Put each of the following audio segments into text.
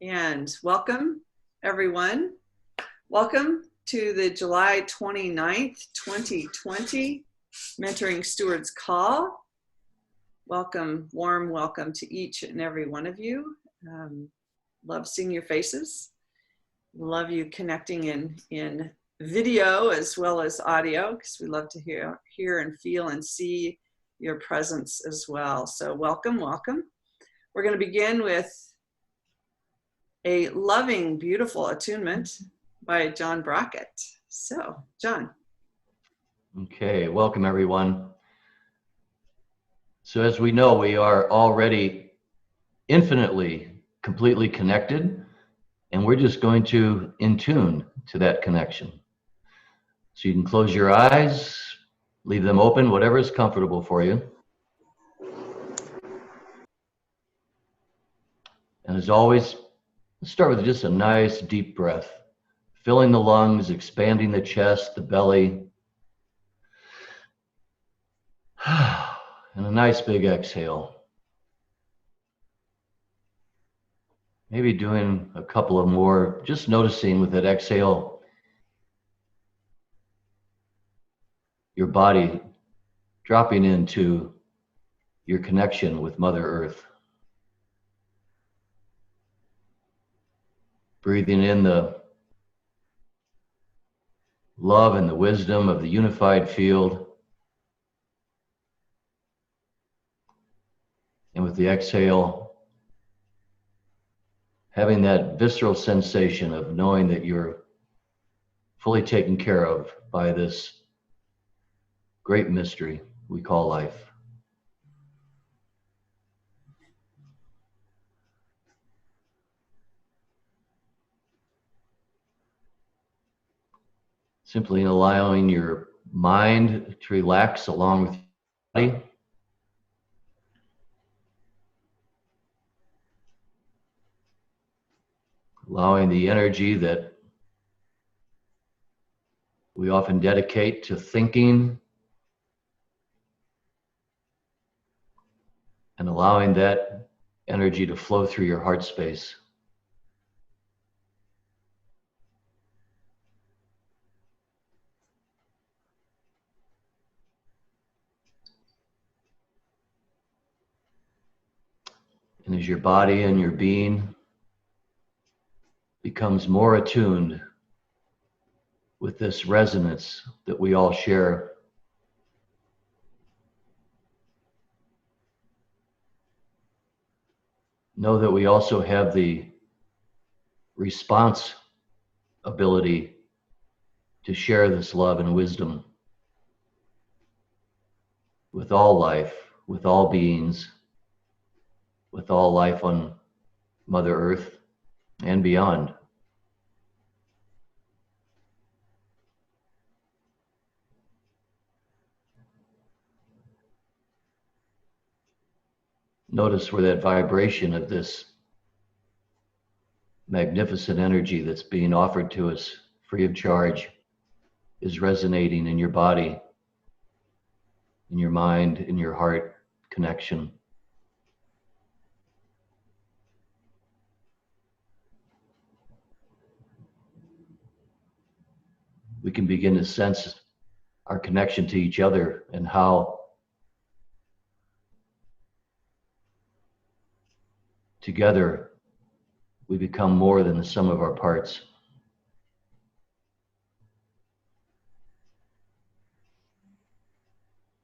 And welcome, everyone. Welcome to the July 29th, 2020 Mentoring Stewards Call. Welcome, warm welcome to each and every one of you. Love seeing your faces. Love you connecting in video as well as audio, because we love to hear and feel and see your presence as well. So welcome, welcome. We're going to begin with a loving, beautiful attunement by John Brockett. So, John. Okay, welcome everyone. So as we know, we are already infinitely, completely connected, and we're just going to in tune to that connection. So you can close your eyes, leave them open, whatever is comfortable for you. And as always, let's start with just a nice deep breath, filling the lungs, expanding the chest, the belly. And a nice big exhale. Maybe doing a couple of more, just noticing with that exhale, your body dropping into your connection with Mother Earth. Breathing in the love and the wisdom of the unified field. And with the exhale, having that visceral sensation of knowing that you're fully taken care of by this great mystery we call life. Simply allowing your mind to relax along with your body. Allowing the energy that we often dedicate to thinking and allowing that energy to flow through your heart space. And as your body and your being becomes more attuned with this resonance that we all share, know that we also have the response ability to share this love and wisdom with all life, with all beings, with all life on Mother Earth and beyond. Notice where that vibration of this magnificent energy that's being offered to us free of charge is resonating in your body, in your mind, in your heart connection. We can begin to sense our connection to each other and how together we become more than the sum of our parts.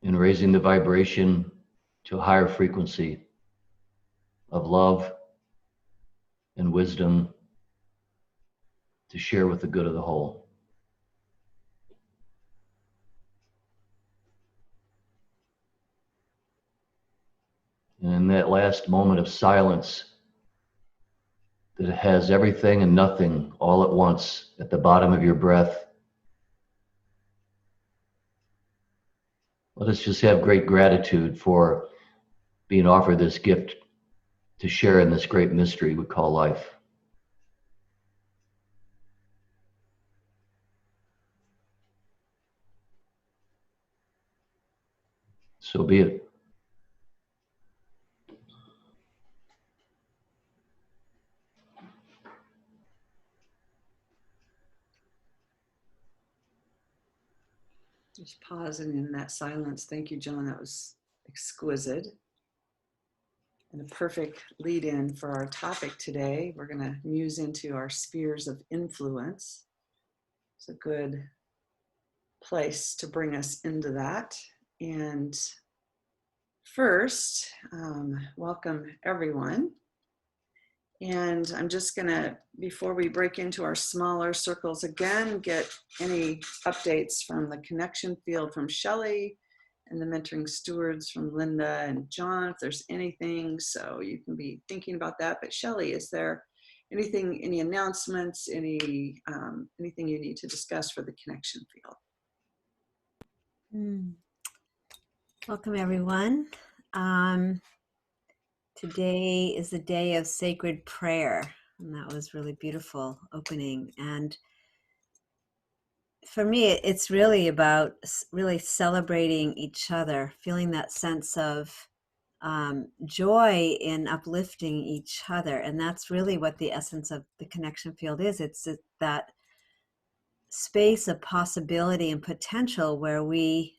And raising the vibration to a higher frequency of love and wisdom to share with the good of the whole. And in that last moment of silence that has everything and nothing all at once at the bottom of your breath, let us just have great gratitude for being offered this gift to share in this great mystery we call life. So be it. Just pausing in that silence. Thank you, John. That was exquisite and a perfect lead in for our topic today. We're going to muse into our spheres of influence. It's a good place to bring us into that. And first, welcome everyone. And I'm just gonna, before we break into our smaller circles again, get any updates from the connection field from Shelley and the mentoring stewards from Linda and John, if there's anything, so you can be thinking about that. But Shelley, is there anything, any announcements, anything you need to discuss for the connection field? Welcome, everyone. Today is the day of sacred prayer, and that was really beautiful opening. And for me, it's really about really celebrating each other, feeling that sense of joy in uplifting each other. And that's really what the essence of the connection field is. It's that space of possibility and potential where we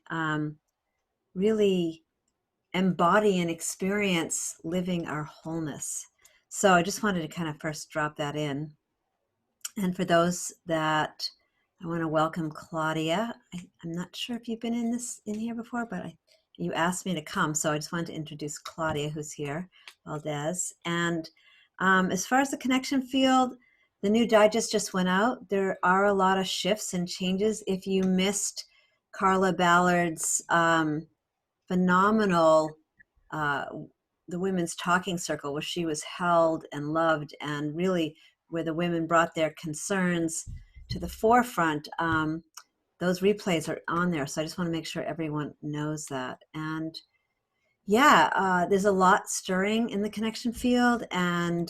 really embody and experience living our wholeness. So I just wanted to kind of first drop that in. And for those that, I want to welcome Claudia. I'm not sure if you've been in here before, but you asked me to come, so I just wanted to introduce Claudia, who's here, Valdez. And as far as the connection field, the new digest just went out. There are a lot of shifts and changes. If you missed Carla Ballard's phenomenal the women's talking circle, where she was held and loved, and really where the women brought their concerns to the forefront, those replays are on there. So I just want to make sure everyone knows that. And yeah, there's a lot stirring in the connection field, and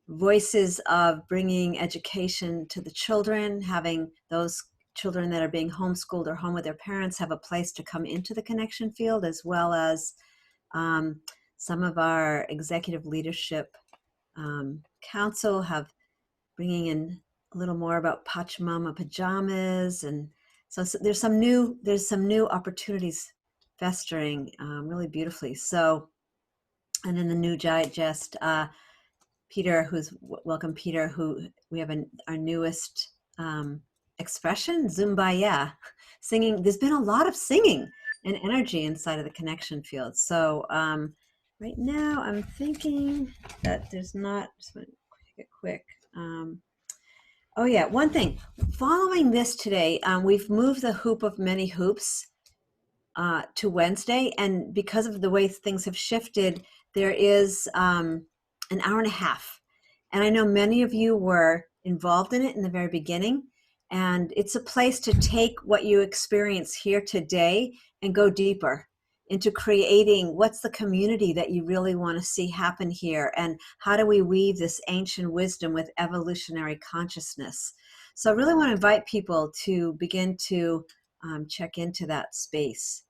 voices of bringing education to the children, having those children that are being homeschooled or home with their parents have a place to come into the connection field, as well as some of our executive leadership council have bringing in a little more about Pachamama pajamas, and so there's some new opportunities festering really beautifully. So, and in the new digest, Peter, welcome Peter, who we have our newest expression, Zumbaya, singing. There's been a lot of singing and energy inside of the connection field. So right now I'm thinking that there's not, just want to make it quick. Oh yeah, one thing, following this today, we've moved the Hoop of Many Hoops to Wednesday, and because of the way things have shifted, there is an hour and a half. And I know many of you were involved in it in the very beginning, and it's a place to take what you experience here today and go deeper into creating what's the community that you really want to see happen here, and how do we weave this ancient wisdom with evolutionary consciousness. So I really want to invite people to begin to check into that space.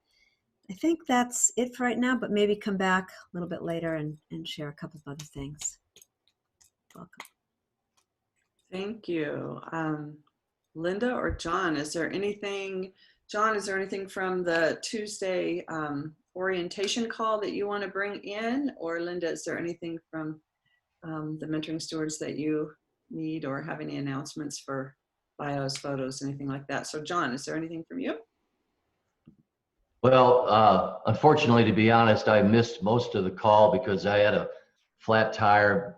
I think that's it for right now, but maybe come back a little bit later and share a couple of other things. Welcome. Thank you. Linda or John, is there anything from the Tuesday orientation call that you want to bring in? Or Linda, is there anything from the mentoring stewards that you need, or have any announcements for bios, photos, anything like that? So John, is there anything from you? Well, unfortunately, to be honest, I missed most of the call because I had a flat tire,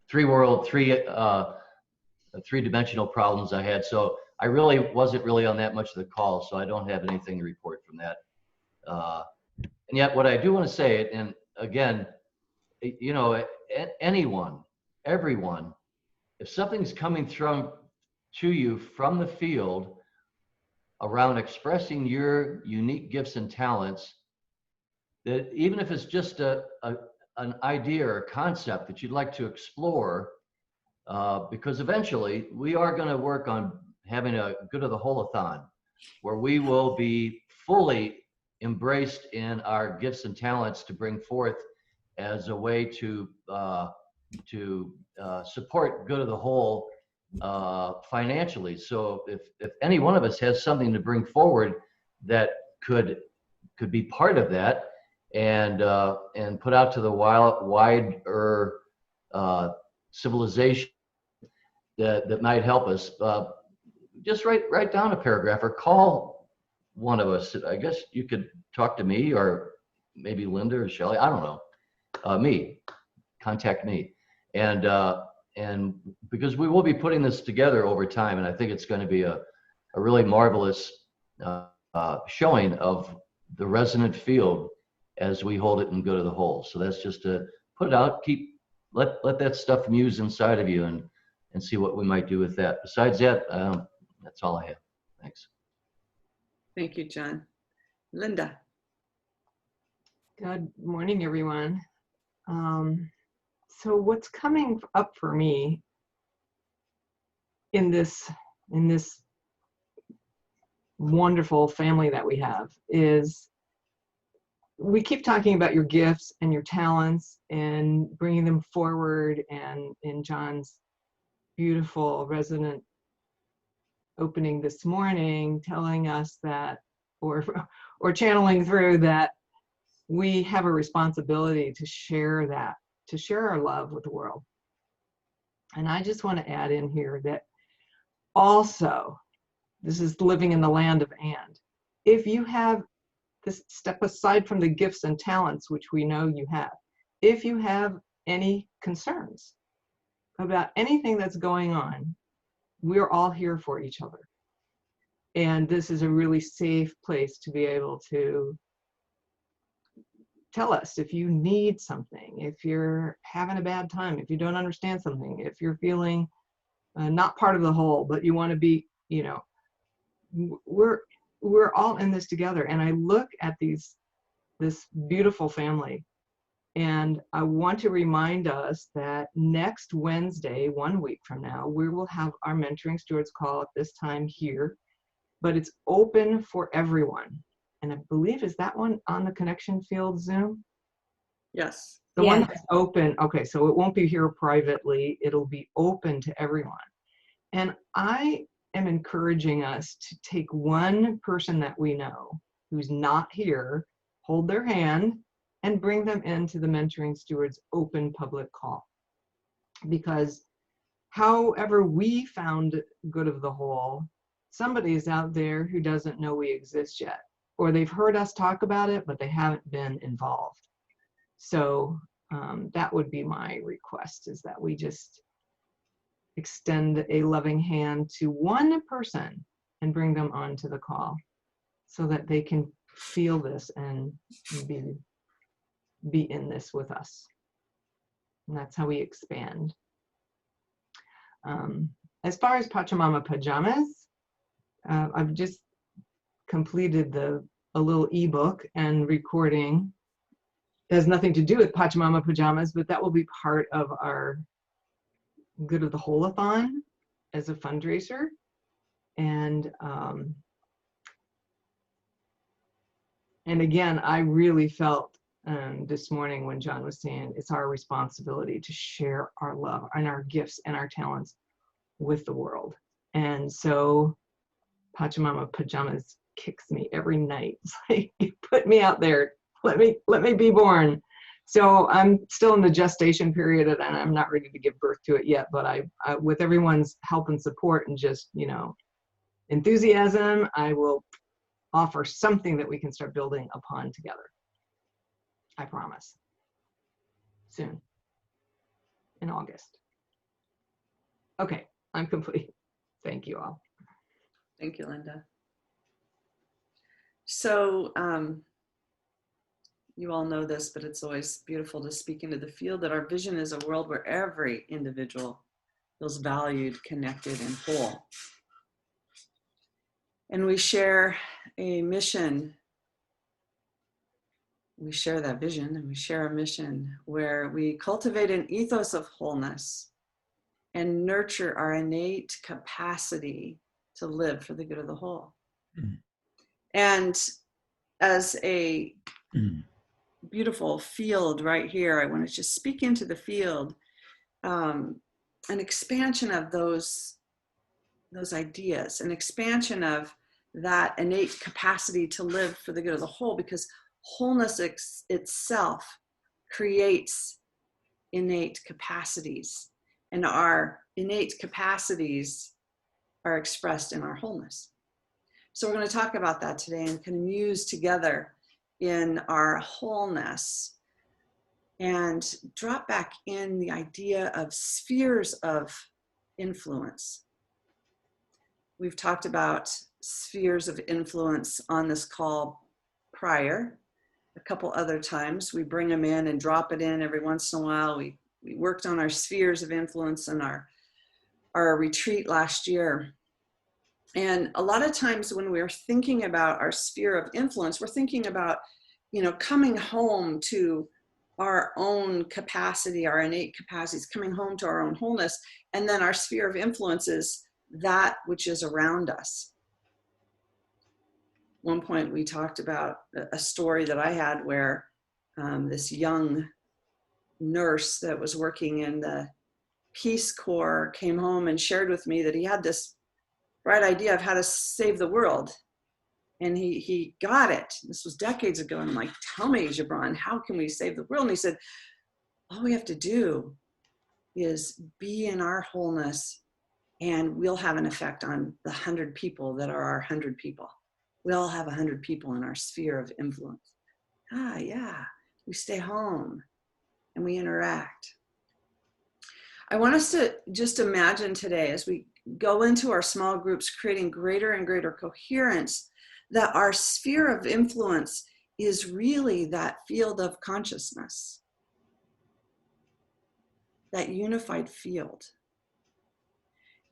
three-dimensional problems I had. So I really wasn't on that much of the call, so I don't have anything to report from that. And yet what I do want to say, and again, you know, anyone, everyone, if something's coming to you from the field around expressing your unique gifts and talents, that even if it's just an idea or a concept that you'd like to explore, because eventually we are going to work on having a good of the whole-a-thon, where we will be fully embraced in our gifts and talents to bring forth as a way to support good of the whole financially. So if any one of us has something to bring forward that could be part of that, and put out to the wider civilization that might help us, just write down a paragraph or call one of us. I guess you could talk to me, or maybe Linda or Shelley. I don't know. Contact me, and because we will be putting this together over time, and I think it's going to be a really marvelous showing of the resonant field as we hold it and go to the whole. So that's just to put it out, let that stuff muse inside of you, and see what we might do with that. Besides that, that's all I have. Thanks. Thank you, John. Linda. Good morning, everyone. So what's coming up for me in this wonderful family that we have is, we keep talking about your gifts and your talents and bringing them forward, and in John's beautiful resonant opening this morning, telling us that, or channeling through that, we have a responsibility to share that, to share our love with the world. And I just want to add in here that also, this is living in the land of and. If you have this, step aside from the gifts and talents, which we know you have, if you have any concerns about anything that's going on, we're all here for each other. And this is a really safe place to be able to tell us if you need something, if you're having a bad time, if you don't understand something, if you're feeling not part of the whole, but you want to be, you know, we're all in this together. And I look at this beautiful family, and I want to remind us that next Wednesday, 1 week from now, we will have our Mentoring Stewards call at this time here, but it's open for everyone. And I believe, is that one on the Connection Field Zoom? Yes. The one that's open, okay, so it won't be here privately, it'll be open to everyone. And I am encouraging us to take one person that we know who's not here, hold their hand, and bring them into the Mentoring Stewards open public call. Because however we found good of the whole, somebody is out there who doesn't know we exist yet, or they've heard us talk about it, but they haven't been involved. So that would be my request, is that we just extend a loving hand to one person and bring them onto the call so that they can feel this and be in this with us. And that's how we expand. As far as Pachamama Pajamas, I've just completed a little ebook and recording. It has nothing to do with Pachamama Pajamas, but that will be part of our Good of the Whole-a-thon as a fundraiser. And again, I really felt this morning when John was saying it's our responsibility to share our love and our gifts and our talents with the world. And so Pachamama Pajamas kicks me every night. It's like, you put me out there, let me be born. So I'm still in the gestation period, and I'm not ready to give birth to it yet, but I with everyone's help and support and just, you know, enthusiasm, I will offer something that we can start building upon together. I promise. Soon. In August. Okay, I'm complete. Thank you all. Thank you, Linda. So you all know this, but it's always beautiful to speak into the field that our vision is a world where every individual feels valued, connected, and whole. And we share a mission. We share that vision, and we share a mission where we cultivate an ethos of wholeness and nurture our innate capacity to live for the good of the whole. Mm. And as a beautiful field right here, I want to just speak into the field, an expansion of those those ideas, an expansion of that innate capacity to live for the good of the whole, because wholeness itself creates innate capacities, and our innate capacities are expressed in our wholeness. So we're going to talk about that today and kind of muse together in our wholeness and drop back in the idea of spheres of influence. We've talked about spheres of influence on this call prior. A couple other times we bring them in and drop it in every once in a while. We worked on our spheres of influence in our retreat last year. And a lot of times when we're thinking about our sphere of influence, we're thinking about, coming home to our own capacity, our innate capacities, coming home to our own wholeness. And then our sphere of influence is that which is around us. One point we talked about a story that I had where this young nurse that was working in the Peace Corps came home and shared with me that he had this bright idea of how to save the world. And he got it. This was decades ago. And I'm like, tell me, Gibran, how can we save the world? And he said, all we have to do is be in our wholeness, and we'll have an effect on the 100 people that are our 100 people. We all have 100 people in our sphere of influence. Yeah, we stay home and we interact. I want us to just imagine today, as we go into our small groups, creating greater and greater coherence, that our sphere of influence is really that field of consciousness, that unified field.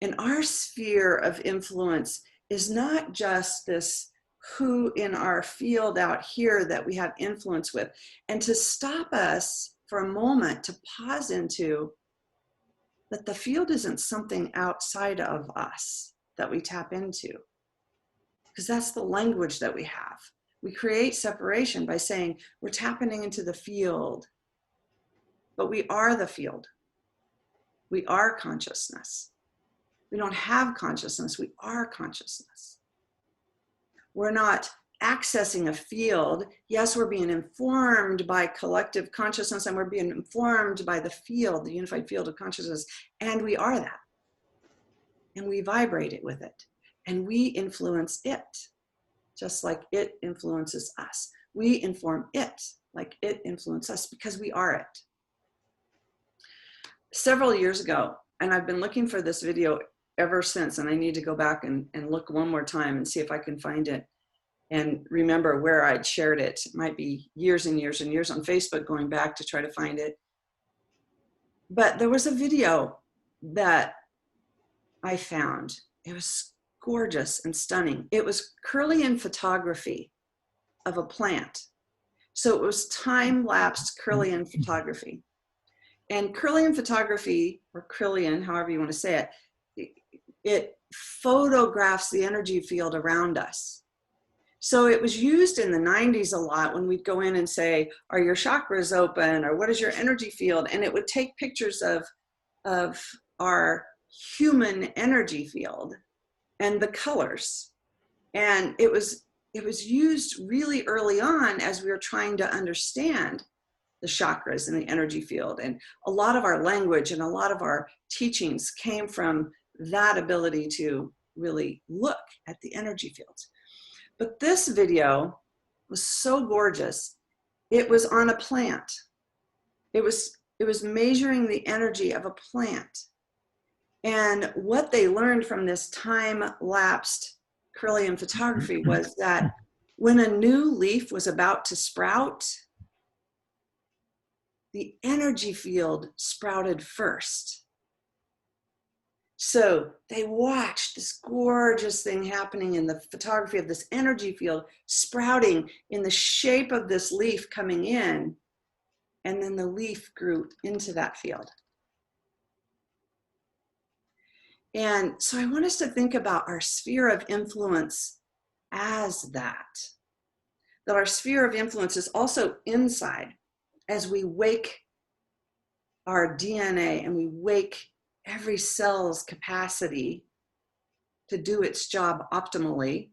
And our sphere of influence is not just this who in our field out here that we have influence with. And to stop us for a moment to pause into that the field isn't something outside of us that we tap into, because that's the language that we have. We create separation by saying we're tapping into the field, but we are the field. We are consciousness. We don't have consciousness, we are consciousness. We're not accessing a field. Yes, we're being informed by collective consciousness, and we're being informed by the field, the unified field of consciousness, and we are that. And we vibrate it with it, and we influence it, just like it influences us. We inform it like it influences us, because we are it. Several years ago, and I've been looking for this video ever since, and I need to go back and look one more time and see if I can find it and remember where I'd shared it. It might be years and years and years on Facebook, going back to try to find it. But there was a video that I found. It was gorgeous and stunning. It was Kirlian photography of a plant. So it was time-lapsed Kirlian photography. And Kirlian photography, or Kirlian, however you want to say it, it photographs the energy field around us. So it was used in the 90s a lot when we'd go in and say, are your chakras open? Or what is your energy field? And it would take pictures of our human energy field and the colors. And it was used really early on as we were trying to understand the chakras and the energy field. And a lot of our language and a lot of our teachings came from that ability to really look at the energy fields. But this video was so gorgeous. It was on a plant. It was measuring the energy of a plant. And what they learned from this time-lapsed Kirlian photography was that when a new leaf was about to sprout, the energy field sprouted first. So they watched this gorgeous thing happening in the photography of this energy field sprouting in the shape of this leaf coming in, and then the leaf grew into that field. And so I want us to think about our sphere of influence as that our sphere of influence is also inside as we wake our DNA and we wake every cell's capacity to do its job optimally,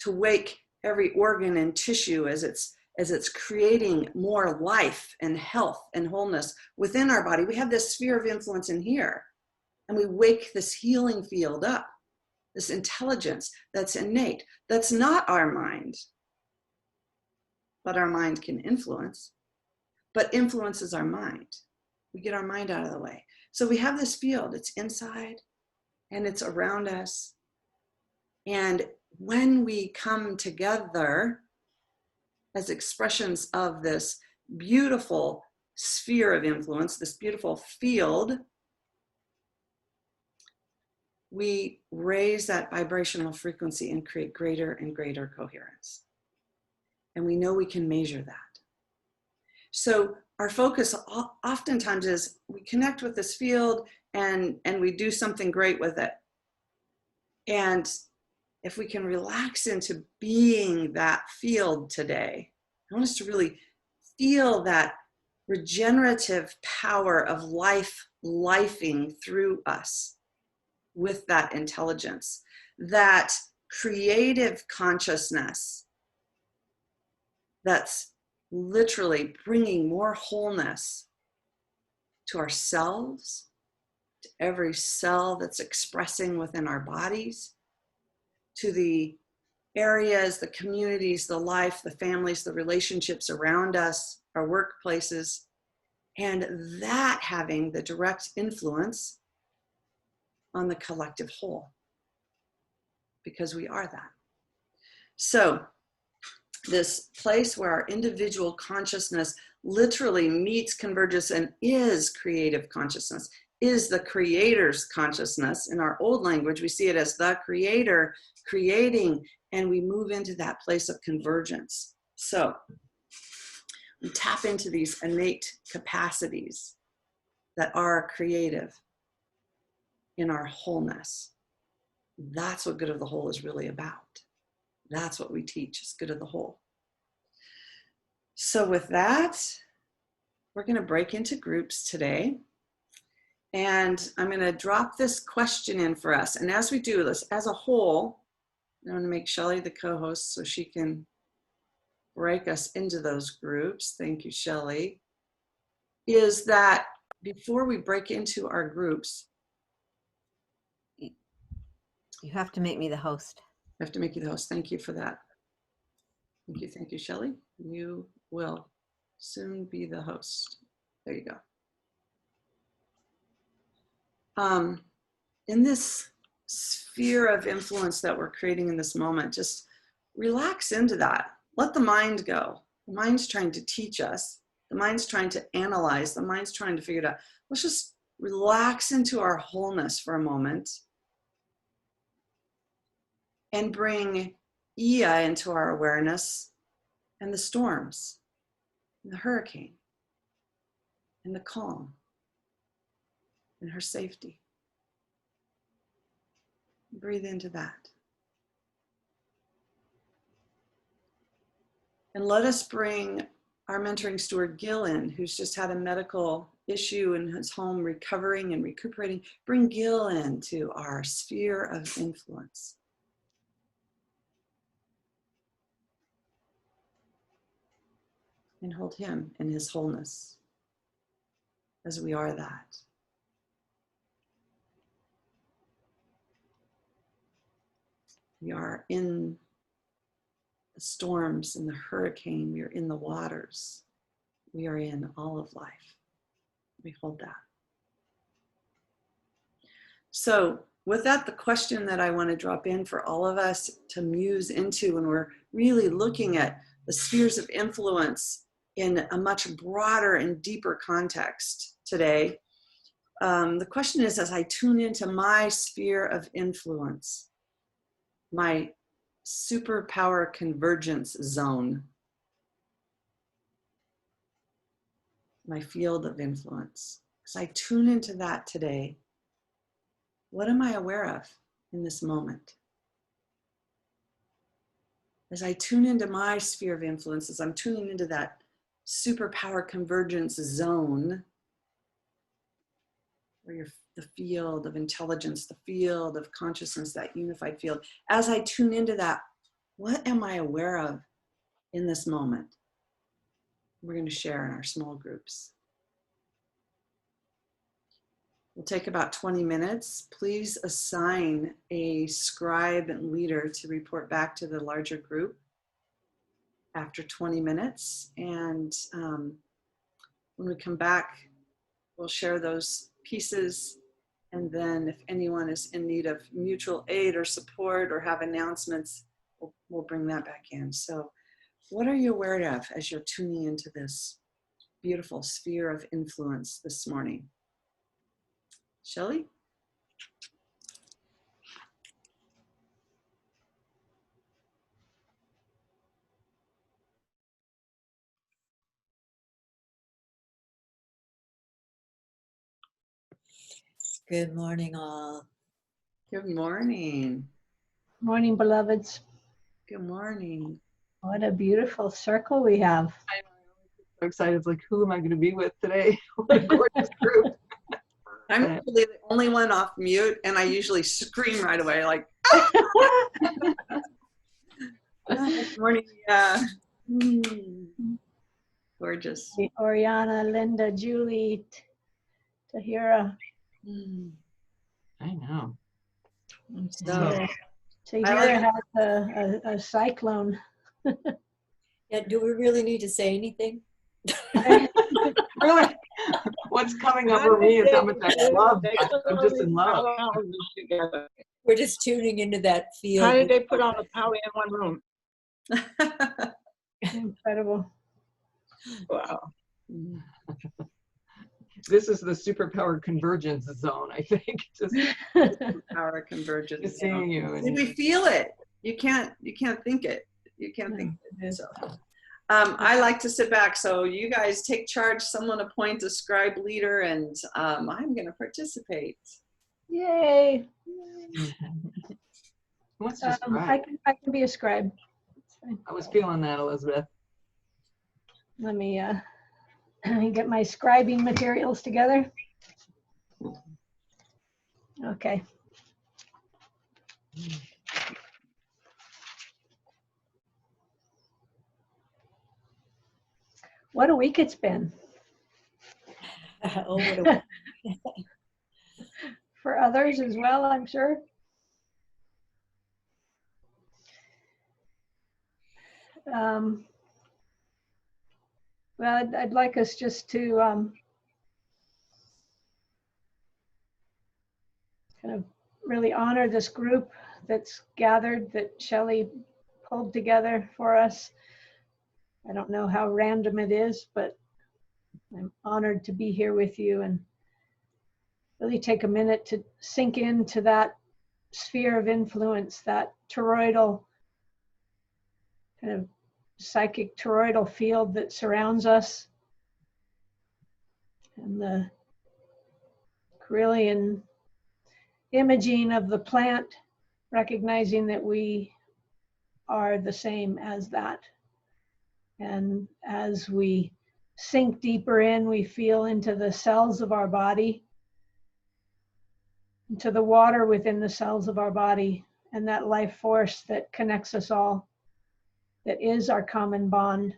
to wake every organ and tissue as it's creating more life and health and wholeness within our body. We have this sphere of influence in here, and we wake this healing field up, this intelligence that's innate, that's not our mind, but our mind can influence, but influences our mind. We get our mind out of the way. So we have this field, it's inside and it's around us. And when we come together as expressions of this beautiful sphere of influence, this beautiful field, we raise that vibrational frequency and create greater and greater coherence. And we know we can measure that. So our focus oftentimes is we connect with this field and we do something great with it. And if we can relax into being that field today, I want us to really feel that regenerative power of life lifing through us with that intelligence, that creative consciousness that's literally bringing more wholeness to ourselves, to every cell that's expressing within our bodies, to the areas, the communities, the life, the families, the relationships around us, our workplaces, and that having the direct influence on the collective whole, because we are that. So this place where our individual consciousness literally meets convergence and is creative consciousness, is the creator's consciousness. In our old language, we see it as the creator creating, and we move into that place of convergence. So we tap into these innate capacities that are creative in our wholeness. That's what good of the whole is really about. That's what we teach, is good of the whole. So with that, we're going to break into groups today. And I'm going to drop this question in for us. And as we do this, as a whole, I'm going to make Shelley the co-host so she can break us into those groups. Thank you, Shelley. Is that before we break into our groups, You have to make me the host. I have to make you the host. Thank you for that. Thank you, Shelley. You will soon be the host. There you go. In this sphere of influence that we're creating in this moment, just relax into that. Let the mind go. The mind's trying to teach us. The mind's trying to analyze. The mind's trying to figure it out. Let's just relax into our wholeness for a moment and bring Ia into our awareness, and the storms, and the hurricane, and the calm, and her safety. Breathe into that. And let us bring our mentoring steward Gil in, who's just had a medical issue in his home, recovering and recuperating. Bring Gil into our sphere of influence. And hold him in his wholeness as we are that. We are in the storms and the hurricane. We are in the waters. We are in all of life. We hold that. So with that, the question that I want to drop in for all of us to muse into when we're really looking at the spheres of influence in a much broader and deeper context today. The question is, as I tune into my sphere of influence, my superpower convergence zone, my field of influence, as I tune into that today, what am I aware of in this moment? As I tune into my sphere of influence, as I'm tuning into that superpower convergence zone, where you're the field of intelligence, the field of consciousness, that unified field. As I tune into that, what am I aware of in this moment? We're going to share in our small groups. We'll take about 20 minutes. Please assign a scribe and leader to report back to the larger group after 20 minutes. And when we come back, we'll share those pieces. And then if anyone is in need of mutual aid or support or have announcements, we'll bring that back in. So what are you aware of as you're tuning into this beautiful sphere of influence this morning? Shelley? Good morning, all. Good morning. Morning, beloveds. Good morning. What a beautiful circle we have. So excited. It's like, who am I going to be with today? What a gorgeous group. I'm usually the only one off mute, and I usually scream right away, like, good morning. Yeah. Gorgeous. Oriana, Linda, Julie, Tahira. I know. So, Tahira has a cyclone. Yeah, do we really need to say anything? Really, what's coming over me is how much I love. I'm just in love. We're just tuning into that field. How did they put all the power in one room? Incredible. Wow. This is the superpower convergence zone, I think. Just power convergence. just seeing you. And we feel it. You can't think it. You can't think it. So, I like to sit back. So you guys take charge. Someone appoint a scribe leader, and I'm going to participate. Yay. What's just I can be a scribe. I was feeling that, Elizabeth. Let me get my scribing materials together. Okay. What a week it's been. Oh, what a For others as well, I'm sure. Well, I'd like us just to kind of really honor this group that's gathered, that Shelley pulled together for us. I don't know how random it is, but I'm honored to be here with you and really take a minute to sink into that sphere of influence, that toroidal, kind of psychic toroidal field that surrounds us, and the Carillion imaging of the plant, recognizing that we are the same as that. And as we sink deeper in, we feel into the cells of our body, into the water within the cells of our body, and that life force that connects us all, that is our common bond.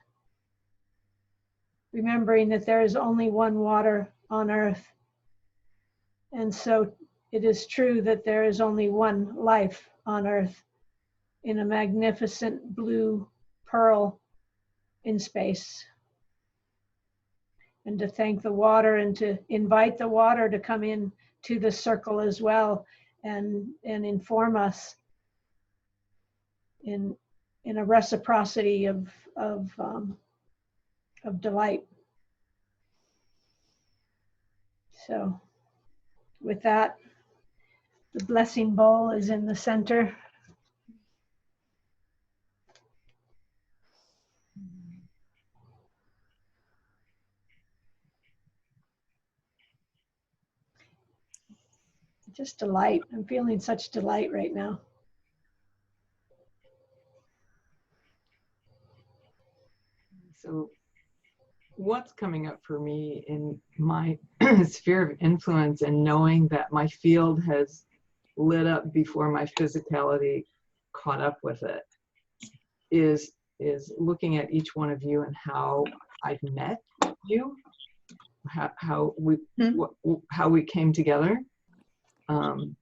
Remembering that there is only one water on earth. And so it is true that there is only one life on earth in a magnificent blue pearl in space. And to thank the water and to invite the water to come in to the circle as well and inform us in a reciprocity of delight. So with that, the blessing bowl is in the center. Just delight. I'm feeling such delight right now. So what's coming up for me in my sphere of influence, and knowing that my field has lit up before my physicality caught up with it, is looking at each one of you and how I've met you, how we came together, and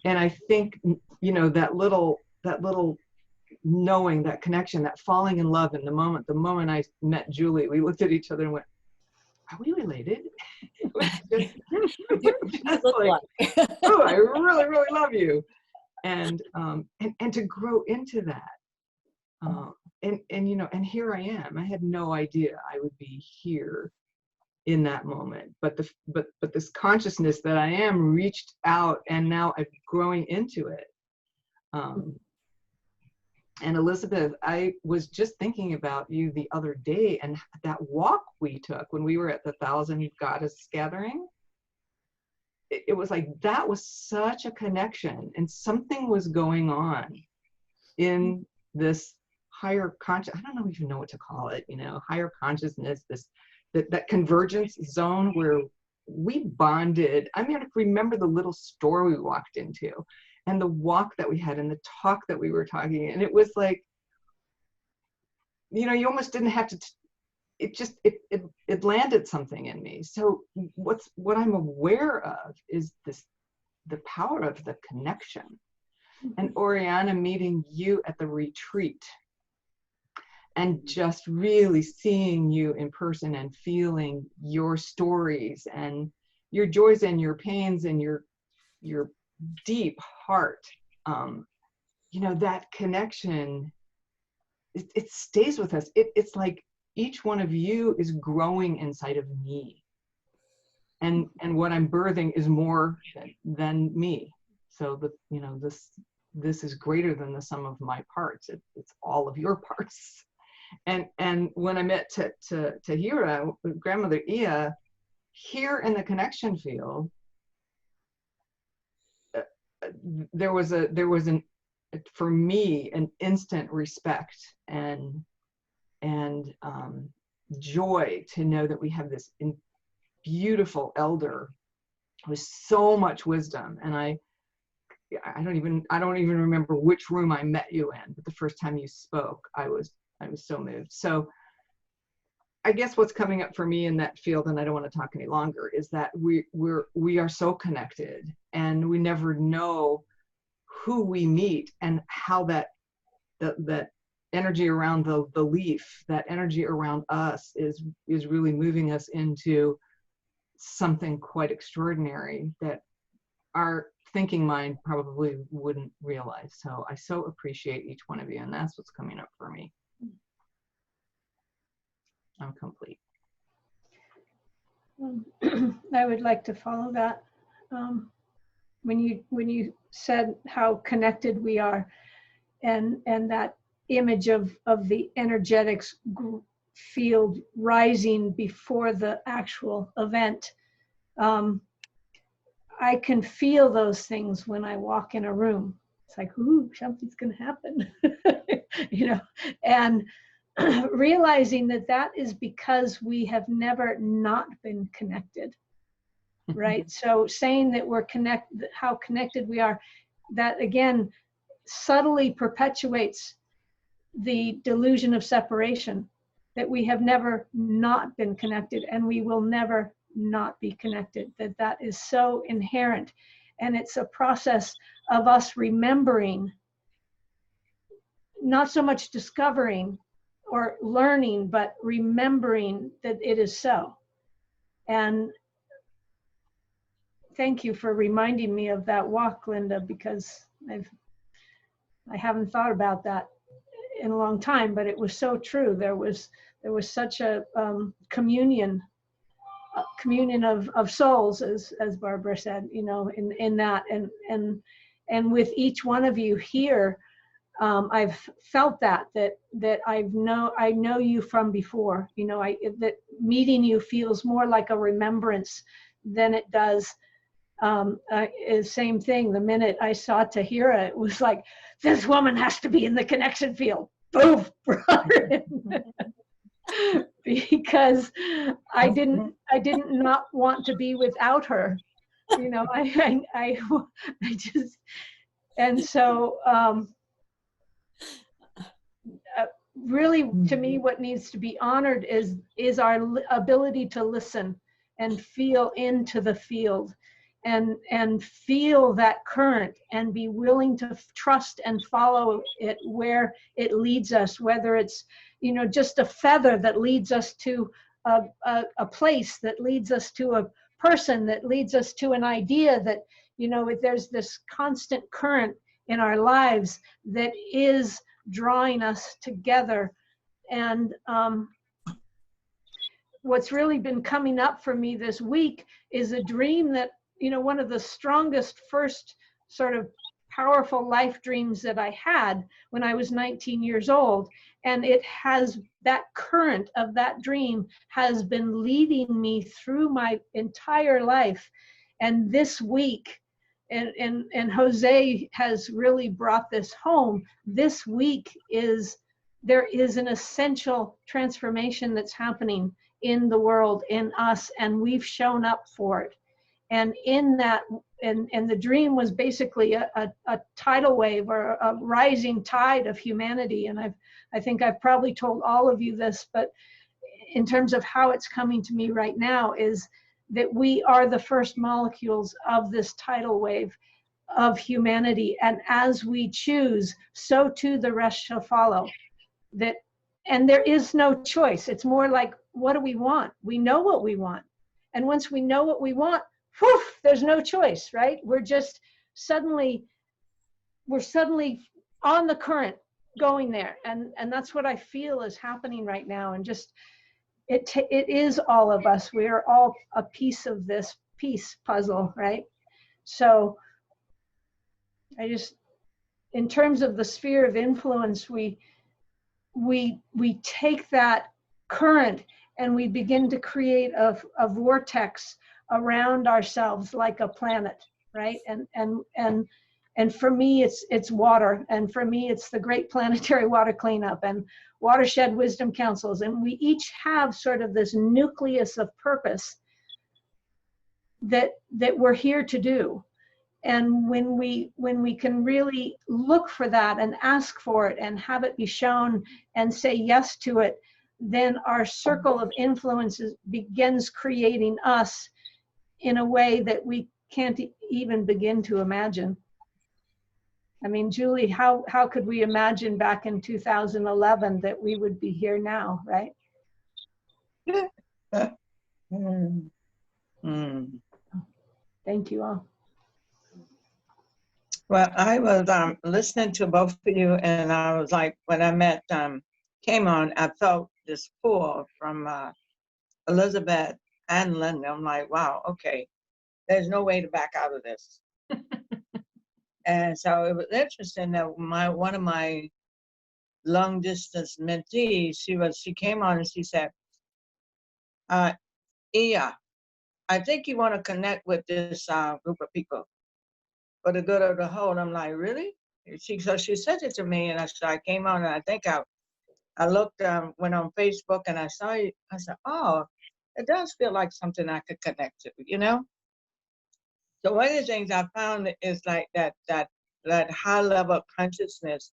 I think, you know, that little knowing, that connection, that falling in love in the moment I met Julie, we looked at each other and went, are we related? It was just like, oh, I really, really love you. And to grow into that. And you know, and here I am. I had no idea I would be here in that moment. But this consciousness that I am reached out, and now I'm growing into it. And Elizabeth, I was just thinking about you the other day, and that walk we took when we were at the Thousand Goddess Gathering. It was like, that was such a connection, and something was going on in this higher conscious, I don't even know what to call it, you know, higher consciousness, that convergence zone where we bonded. I mean, I remember the little store we walked into, and the walk that we had, and the talk that we were talking, and it was like, you know, you almost didn't have to, it landed something in me. So what I'm aware of is the power of the connection. And Oriana, meeting you at the retreat and just really seeing you in person and feeling your stories and your joys and your pains and your deep heart, you know, that connection, it stays with us. It's like each one of you is growing inside of me, and what I'm birthing is more than me. So you know, this is greater than the sum of my parts. It's all of your parts. And when I met Tahira, grandmother Ia, here in the connection field, there was for me an instant respect and joy to know that we have this beautiful elder with so much wisdom. And I don't even remember which room I met you in, but the first time you spoke, I was so moved. So I guess what's coming up for me in that field, and I don't want to talk any longer, is that we are so connected, and we never know who we meet and how that energy around the leaf, that energy around us is really moving us into something quite extraordinary that our thinking mind probably wouldn't realize. So I so appreciate each one of you, and that's what's coming up for me. I'm complete. I would like to follow that. When you said how connected we are, and that image of the energetics field rising before the actual event, I can feel those things when I walk in a room. It's like, ooh, something's going to happen, you know, and realizing that is because we have never not been connected, right? So saying that we're connected, how connected we are, that again subtly perpetuates the delusion of separation, that we have never not been connected, and we will never not be connected, that is so inherent. And it's a process of us remembering, not so much discovering or learning, but remembering that it is so. And thank you for reminding me of that walk, Linda, because I haven't thought about that in a long time, but it was so true. There was such a communion of souls, as Barbara said, you know, in that, and with each one of you here, I've felt that I know you from before, you know, that meeting you feels more like a remembrance than it does. Same thing. The minute I saw Tahira, it was like, this woman has to be in the connection field. Boom, brought her in. because I didn't not want to be without her. You know, I just, and so really, to me, what needs to be honored is our ability to listen and feel into the field, and feel that current, and be willing to trust and follow it where it leads us, whether it's, you know, just a feather that leads us to a place, that leads us to a person, that leads us to an idea, that, you know, there's this constant current in our lives that is drawing us together. And what's really been coming up for me this week is a dream that, you know, one of the strongest first sort of powerful life dreams that I had when I was 19 years old. And it has, that current of that dream has been leading me through my entire life. And this week, and Jose has really brought this home, this week there is an essential transformation that's happening in the world, in us, and we've shown up for it. And in that, and the dream was basically a tidal wave, or a rising tide of humanity. And I think I've probably told all of you this, but in terms of how it's coming to me right now, is that we are the first molecules of this tidal wave of humanity. And as we choose, so too the rest shall follow. That, and there is no choice. It's more like, what do we want? We know what we want. And once we know what we want, whew, there's no choice, right? We're suddenly on the current going there. And that's what I feel is happening right now. And just, it is all of us. We are all a piece of this piece puzzle, right? So I just, in terms of the sphere of influence, we take that current and we begin to create a vortex around ourselves like a planet, right? And for me, it's water, and for me, it's the Great Planetary Water Cleanup and Watershed Wisdom Councils, and we each have sort of this nucleus of purpose that we're here to do. And when we can really look for that and ask for it and have it be shown and say yes to it, then our circle of influences begins creating us in a way that we can't even begin to imagine. I mean, Julie, how could we imagine back in 2011 that we would be here now, right? Thank you all. Well, I was listening to both of you, and I was like, when I met, came on, I felt this pull from Elizabeth and Linda. I'm like, wow, okay, there's no way to back out of this. And so it was interesting that one of my long distance mentees, she came on and she said, Iya, I think you want to connect with this group of people for the good of the whole. And I'm like, really? So she said it to me, and I came on, and I think I looked, went on Facebook, and I saw you. I said, oh, it does feel like something I could connect to, you know? So one of the things I found is like that high level of consciousness,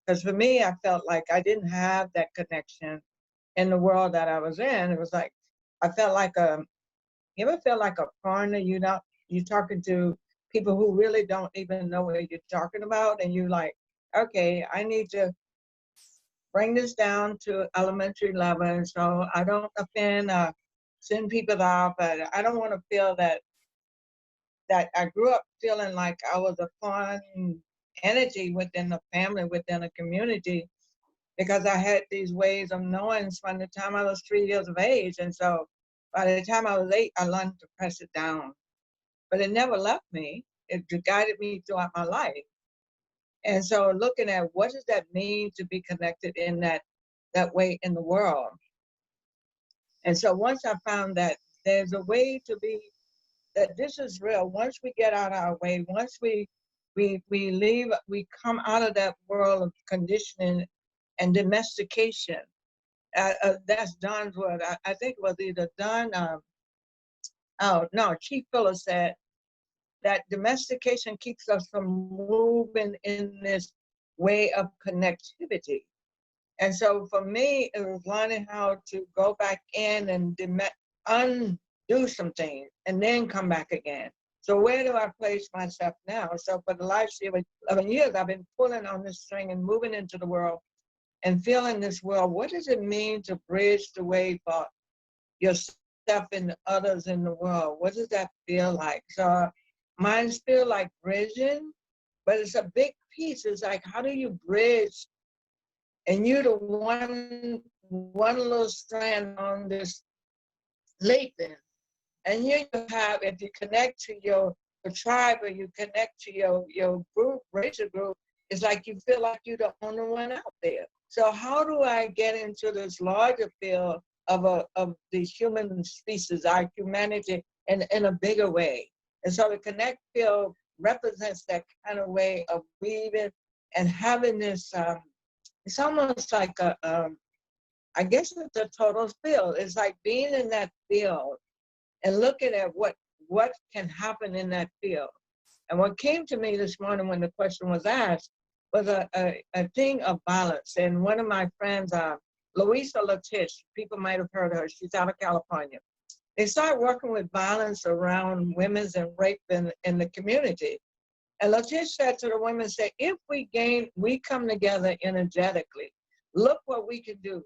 because for me, I felt like I didn't have that connection in the world that I was in. It was like, I felt like you ever feel like a foreigner? You're talking to people who really don't even know what you're talking about, and you're like, okay, I need to bring this down to elementary level, so I don't offend, send people off, but I don't want to feel that I grew up feeling like I was a foreign energy within the family, within a community, because I had these ways of knowing from the time I was 3 years of age. And so by the time I was 8, I learned to press it down. But it never left me. It guided me throughout my life. And so looking at what does that mean to be connected in that way in the world. And so once I found that there's a way to be, that this is real. Once we get out of our way, once we leave, we come out of that world of conditioning and domestication, That's Don's word. I think it was either Don. Oh no, Chief Phillips said that domestication keeps us from moving in this way of connectivity. And so for me, it was learning how to go back in and undo some things and then come back again. So where do I place myself now? So for the last 11 years, I've been pulling on this string and moving into the world and feeling this world. What does it mean to bridge the way for yourself and others in the world? What does that feel like? So mine feel like bridging, but it's a big piece. It's like, how do you bridge? And you're the one little strand on this lake then. And here you have, if you connect to your tribe or you connect to your group, racial group, it's like you feel like you're the only one out there. So how do I get into this larger field of the human species, our humanity, in a bigger way? And so the connect field represents that kind of way of weaving and having this, it's almost like I guess it's a total field. It's like being in that field and looking at what can happen in that field. And what came to me this morning when the question was asked was a thing of balance. And one of my friends, Louisa Latish, people might have heard of her, she's out of California. They started working with violence around women's and rape in the community. And Latish said to the women, say, if we come together energetically, look what we can do.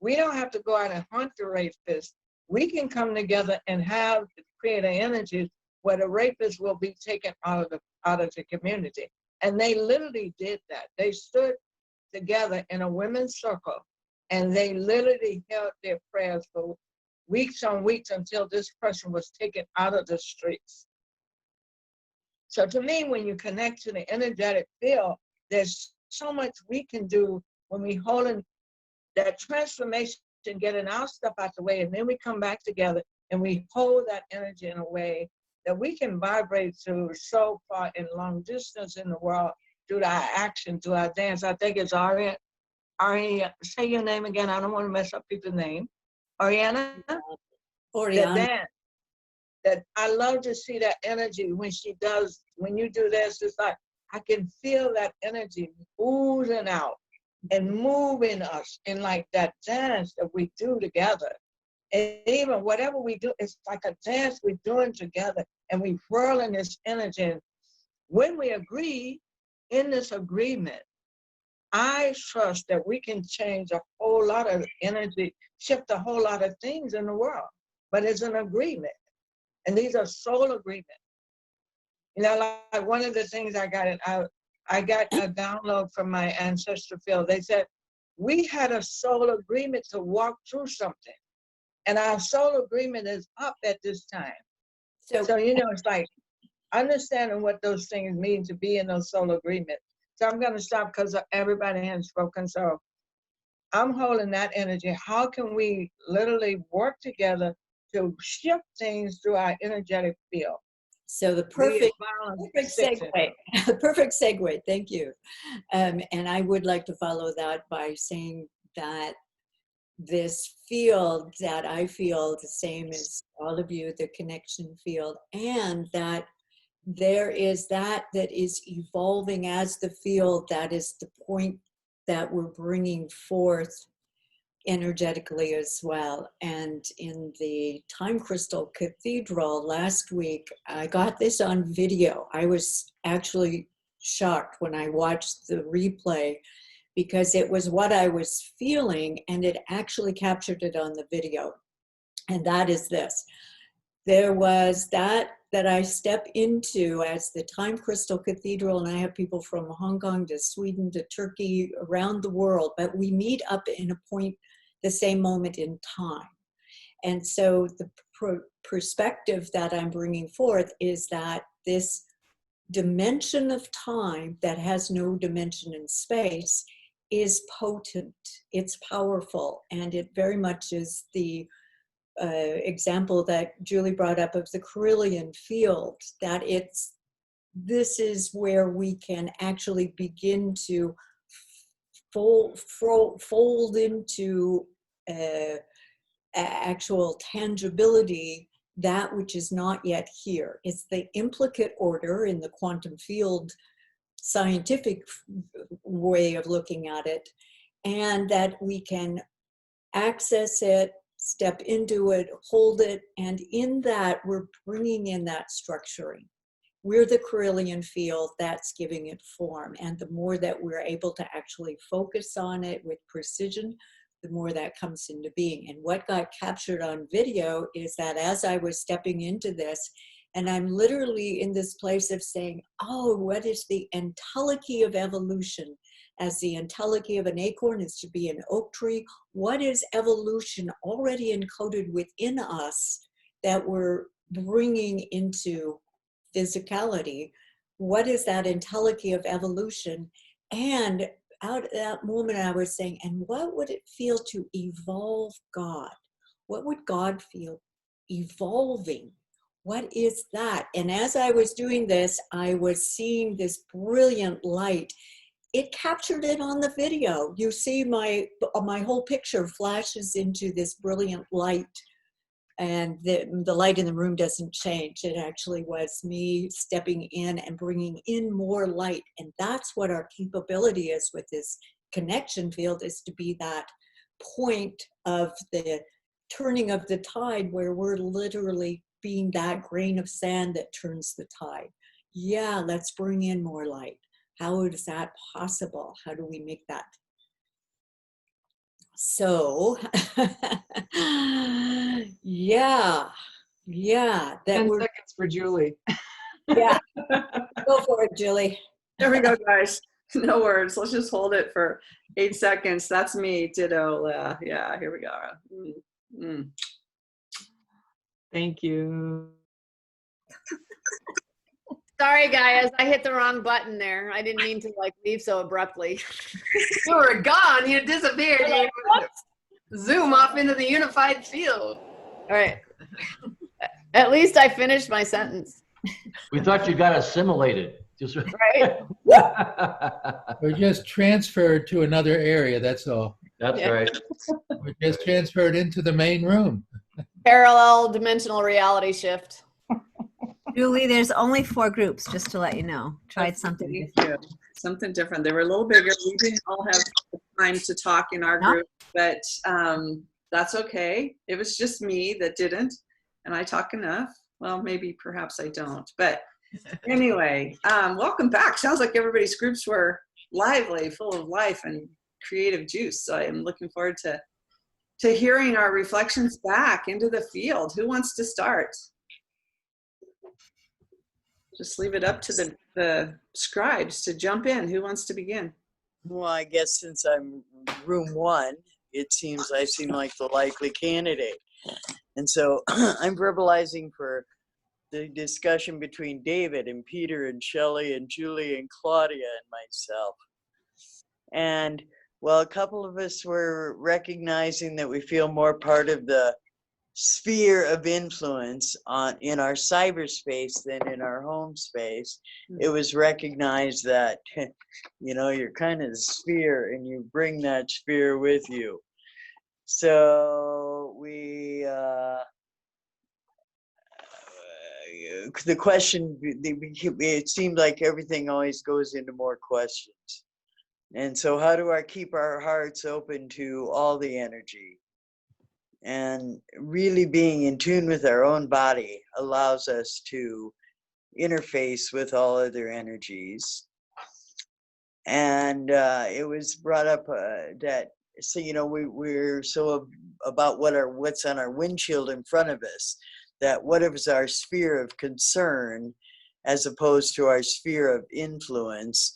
We don't have to go out and hunt the rapist. We can come together and create an energy where the rapist will be taken out of the community. And they literally did that. They stood together in a women's circle and they literally held their prayers for weeks on weeks until this person was taken out of the streets. So to me, when you connect to the energetic field, there's so much we can do when we hold in that transformation, getting our stuff out the way, and then we come back together and we hold that energy in a way that we can vibrate through so far in long distance in the world through our action, through our dance. I think it's Ariana. Say your name again. I don't want to mess up people's name. Ariana? Oriana. The dance. That I love to see that energy when you do this, it's like, I can feel that energy oozing out and moving us in like that dance that we do together. And even whatever we do, it's like a dance we're doing together and we whirl in this energy. And when we agree in this agreement, I trust that we can change a whole lot of energy, shift a whole lot of things in the world, but it's an agreement. And these are soul agreements. You know, like one of the things I got a download from my ancestral field. They said, we had a soul agreement to walk through something. And our soul agreement is up at this time. So you know, it's like understanding what those things mean to be in those soul agreements. So I'm going to stop because everybody has spoken. So I'm holding that energy. How can we literally work together to shift things through our energetic field? So the perfect segue, perfect segue, thank you. And I would like to follow that by saying that this field that I feel the same as all of you, the connection field, and that there is that is evolving as the field, that is the point that we're bringing forth energetically as well. And in the Time Crystal Cathedral last week, I got this on video. I was actually shocked when I watched the replay because it was what I was feeling and it actually captured it on the video. And that is this. There was that I step into as the Time Crystal Cathedral, and I have people from Hong Kong to Sweden to Turkey, around the world, but we meet up in a point, the same moment in time. And so the perspective that I'm bringing forth is that this dimension of time that has no dimension in space is potent, it's powerful, and it very much is the example that Julie brought up of the Carillion field, that this is where we can actually begin to fold into actual tangibility, that which is not yet here. It's the implicate order in the quantum field scientific way of looking at it, and that we can access it, step into it, hold it, and in that we're bringing in that structuring. We're the Carillion field that's giving it form, and the more that we're able to actually focus on it with precision, the more that comes into being. And what got captured on video is that as I was stepping into this, and I'm literally in this place of saying, oh, what is the entelechy of evolution? As the entelechy of an acorn is to be an oak tree, what is evolution already encoded within us that we're bringing into physicality? What is that entelechy of evolution? And out of that moment I was saying, and what would it feel to evolve God? What would God feel evolving? What is that? And as I was doing this, I was seeing this brilliant light. It captured it on the video. You see my whole picture flashes into this brilliant light, and the light in the room doesn't change. It actually was me stepping in and bringing in more light. And that's what our capability is with this connection field, is to be that point of the turning of the tide, where we're literally being that grain of sand that turns the tide. Yeah, let's bring in more light. How is that possible? How do we make that? So, yeah. 10 seconds for Julie. Yeah, go for it, Julie. There we go, guys. No words. Let's just hold it for 8 seconds. That's me. Ditto. Yeah, here we go. Thank you. Sorry, guys, I hit the wrong button there. I didn't mean to leave so abruptly. You were gone. You disappeared. You zoom off into the unified field. All right. At least I finished my sentence. We thought you got assimilated. Just right. We're just transferred to another area, that's all. That's right. We're just transferred into the main room. Parallel dimensional reality shift. Julie, there's only 4 groups, just to let you know. Tried something different. Something different. They were a little bigger. We didn't all have time to talk in our group, but that's okay. It was just me that didn't, and I talk enough. Well, maybe perhaps I don't, but anyway, welcome back. Sounds like everybody's groups were lively, full of life and creative juice. So I'm looking forward to hearing our reflections back into the field. Who wants to start? Just leave it up to the scribes to jump in. Who wants to begin? Well, I guess since I'm room 1, it seems I seem like the likely candidate. And so I'm verbalizing for the discussion between David and Peter and Shelley and Julie and Claudia and myself. And well, a couple of us were recognizing that we feel more part of the sphere of influence in our cyberspace than in our home space. It was recognized that, you're kind of the sphere and you bring that sphere with you. So the question, it seemed like everything always goes into more questions. And so how do I keep our hearts open to all the energy? And really being in tune with our own body allows us to interface with all other energies. And it was brought up that, we're so about what's on our windshield in front of us, that what is our sphere of concern as opposed to our sphere of influence,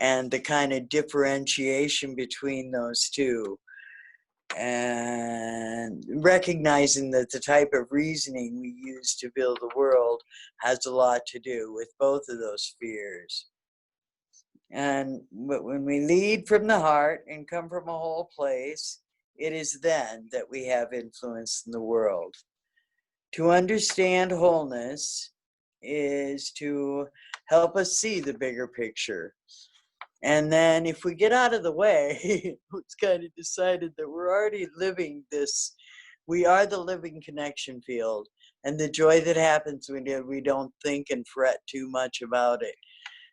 and the kind of differentiation between those two. And recognizing that the type of reasoning we use to build the world has a lot to do with both of those spheres. And when we lead from the heart and come from a whole place, it is then that we have influence in the world. To understand wholeness is to help us see the bigger picture. And then if we get out of the way, it's kind of decided that we're already living this, we are the living connection field, and the joy that happens when we don't think and fret too much about it.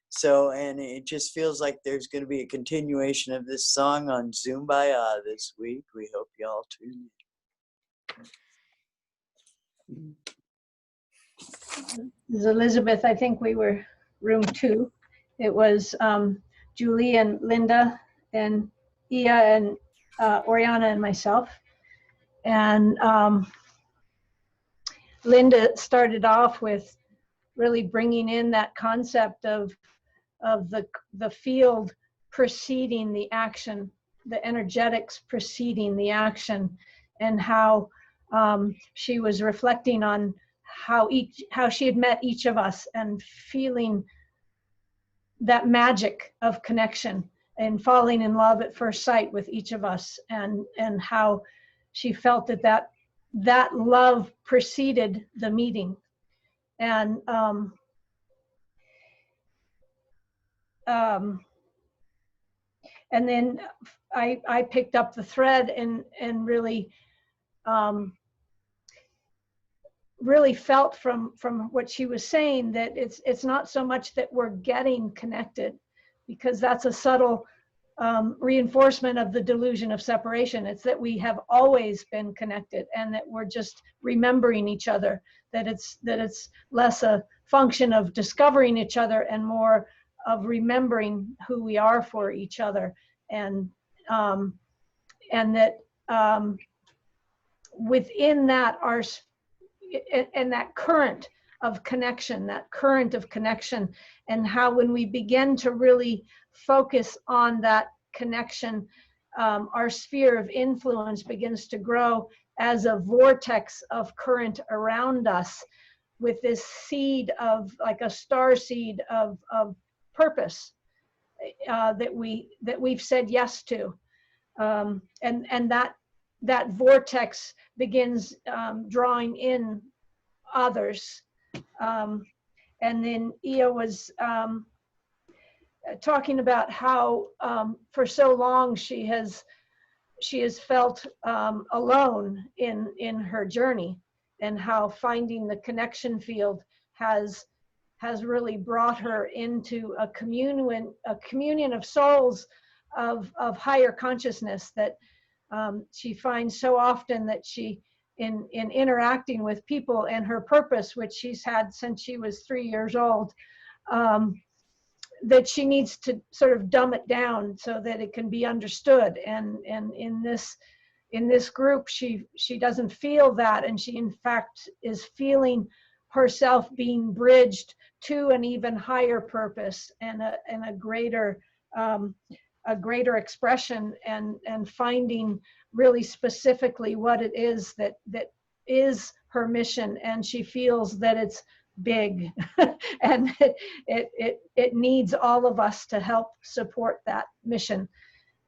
So, and it just feels like there's going to be a continuation of this song on Zumbaya this week. We hope y'all tune in. This is Elizabeth. I think we were room 2. It was Julie and Linda and Ia and Oriana and myself. And Linda started off with really bringing in that concept of the field preceding the action, the energetics preceding the action, and how she was reflecting on how she had met each of us and feeling that magic of connection and falling in love at first sight with each of us, and how she felt that love preceded the meeting. And and then I picked up the thread and really really felt from what she was saying that it's not so much that we're getting connected, because that's a subtle reinforcement of the delusion of separation. It's that we have always been connected, and that we're just remembering each other, that it's less a function of discovering each other and more of remembering who we are for each other, and that within that our and that current of connection, and how when we begin to really focus on that connection, our sphere of influence begins to grow as a vortex of current around us, with this seed of, like a star seed of purpose that we've said yes to, and that vortex begins drawing in others. And then Ia was talking about how for so long she has felt alone in her journey, and how finding the connection field has really brought her into a communion of souls of higher consciousness, that she finds so often that she in interacting with people and her purpose, which she's had since she was 3 years old, that she needs to sort of dumb it down so that it can be understood. And in this group, she doesn't feel that, and she in fact is feeling herself being bridged to an even higher purpose and a greater expression, and finding really specifically what it is that is her mission. And she feels that it's big and it needs all of us to help support that mission.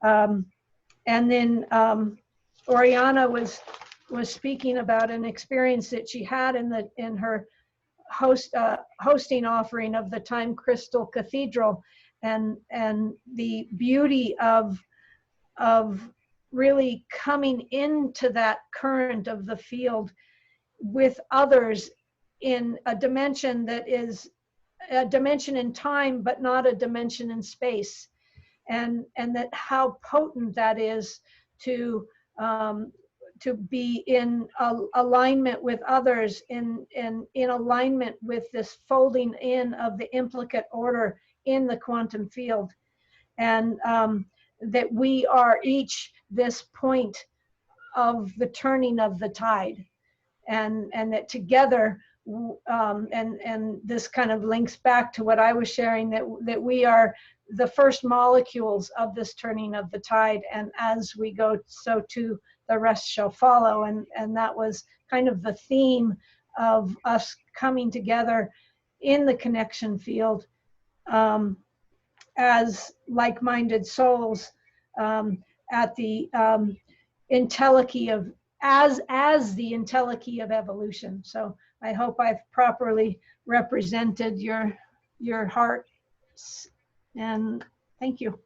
And then Oriana was speaking about an experience that she had in her hosting offering of the Time Crystal Cathedral, and the beauty of really coming into that current of the field with others in a dimension that is a dimension in time, but not a dimension in space, and that how potent that is to be in alignment with others, in alignment with this folding in of the implicate order in the quantum field, and that we are each this point of the turning of the tide, and that together, and this kind of links back to what I was sharing, that we are the first molecules of this turning of the tide, and as we go, so too the rest shall follow. And that was kind of the theme of us coming together in the connection field as like-minded souls at the entelechy of as the entelechy of evolution. So I hope I've properly represented your heart, and Thank you.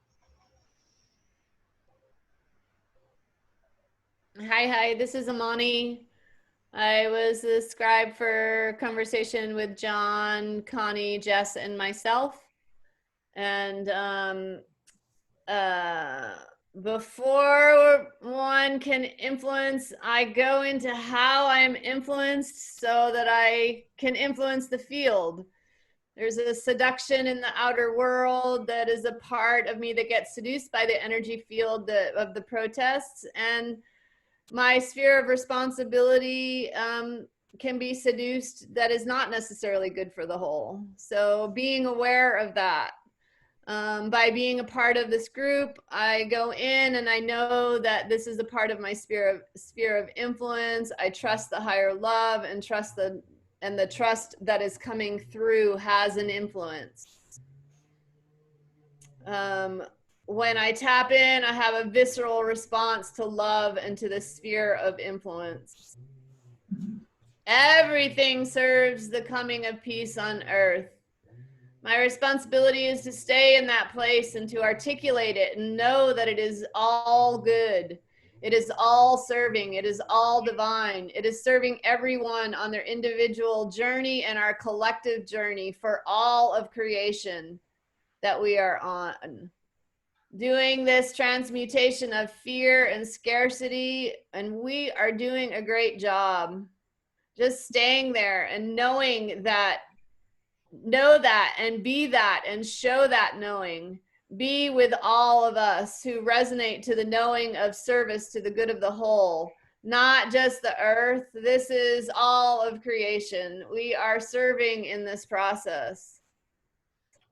Hi, this is Amani. I was the scribe for conversation with John, Connie, Jess, and myself. And before one can influence, I go into how I'm influenced so that I can influence the field. There's a seduction in the outer world that is a part of me that gets seduced by the energy field of the protests. And my sphere of responsibility can be seduced that is not necessarily good for the whole. So being aware of that. By being a part of this group, I go in and I know that this is a part of my sphere of influence. I trust the higher love and the trust that is coming through has an influence. When I tap in, I have a visceral response to love and to the sphere of influence. Everything serves the coming of peace on earth. My responsibility is to stay in that place and to articulate it and know that it is all good. It is all serving. It is all divine. It is serving everyone on their individual journey and our collective journey for all of creation that we are on. Doing this transmutation of fear and scarcity, and we are doing a great job. Just staying there and knowing that, know that and be that and show that knowing. Be with all of us who resonate to the knowing of service to the good of the whole, not just the earth. This is all of creation. We are serving in this process.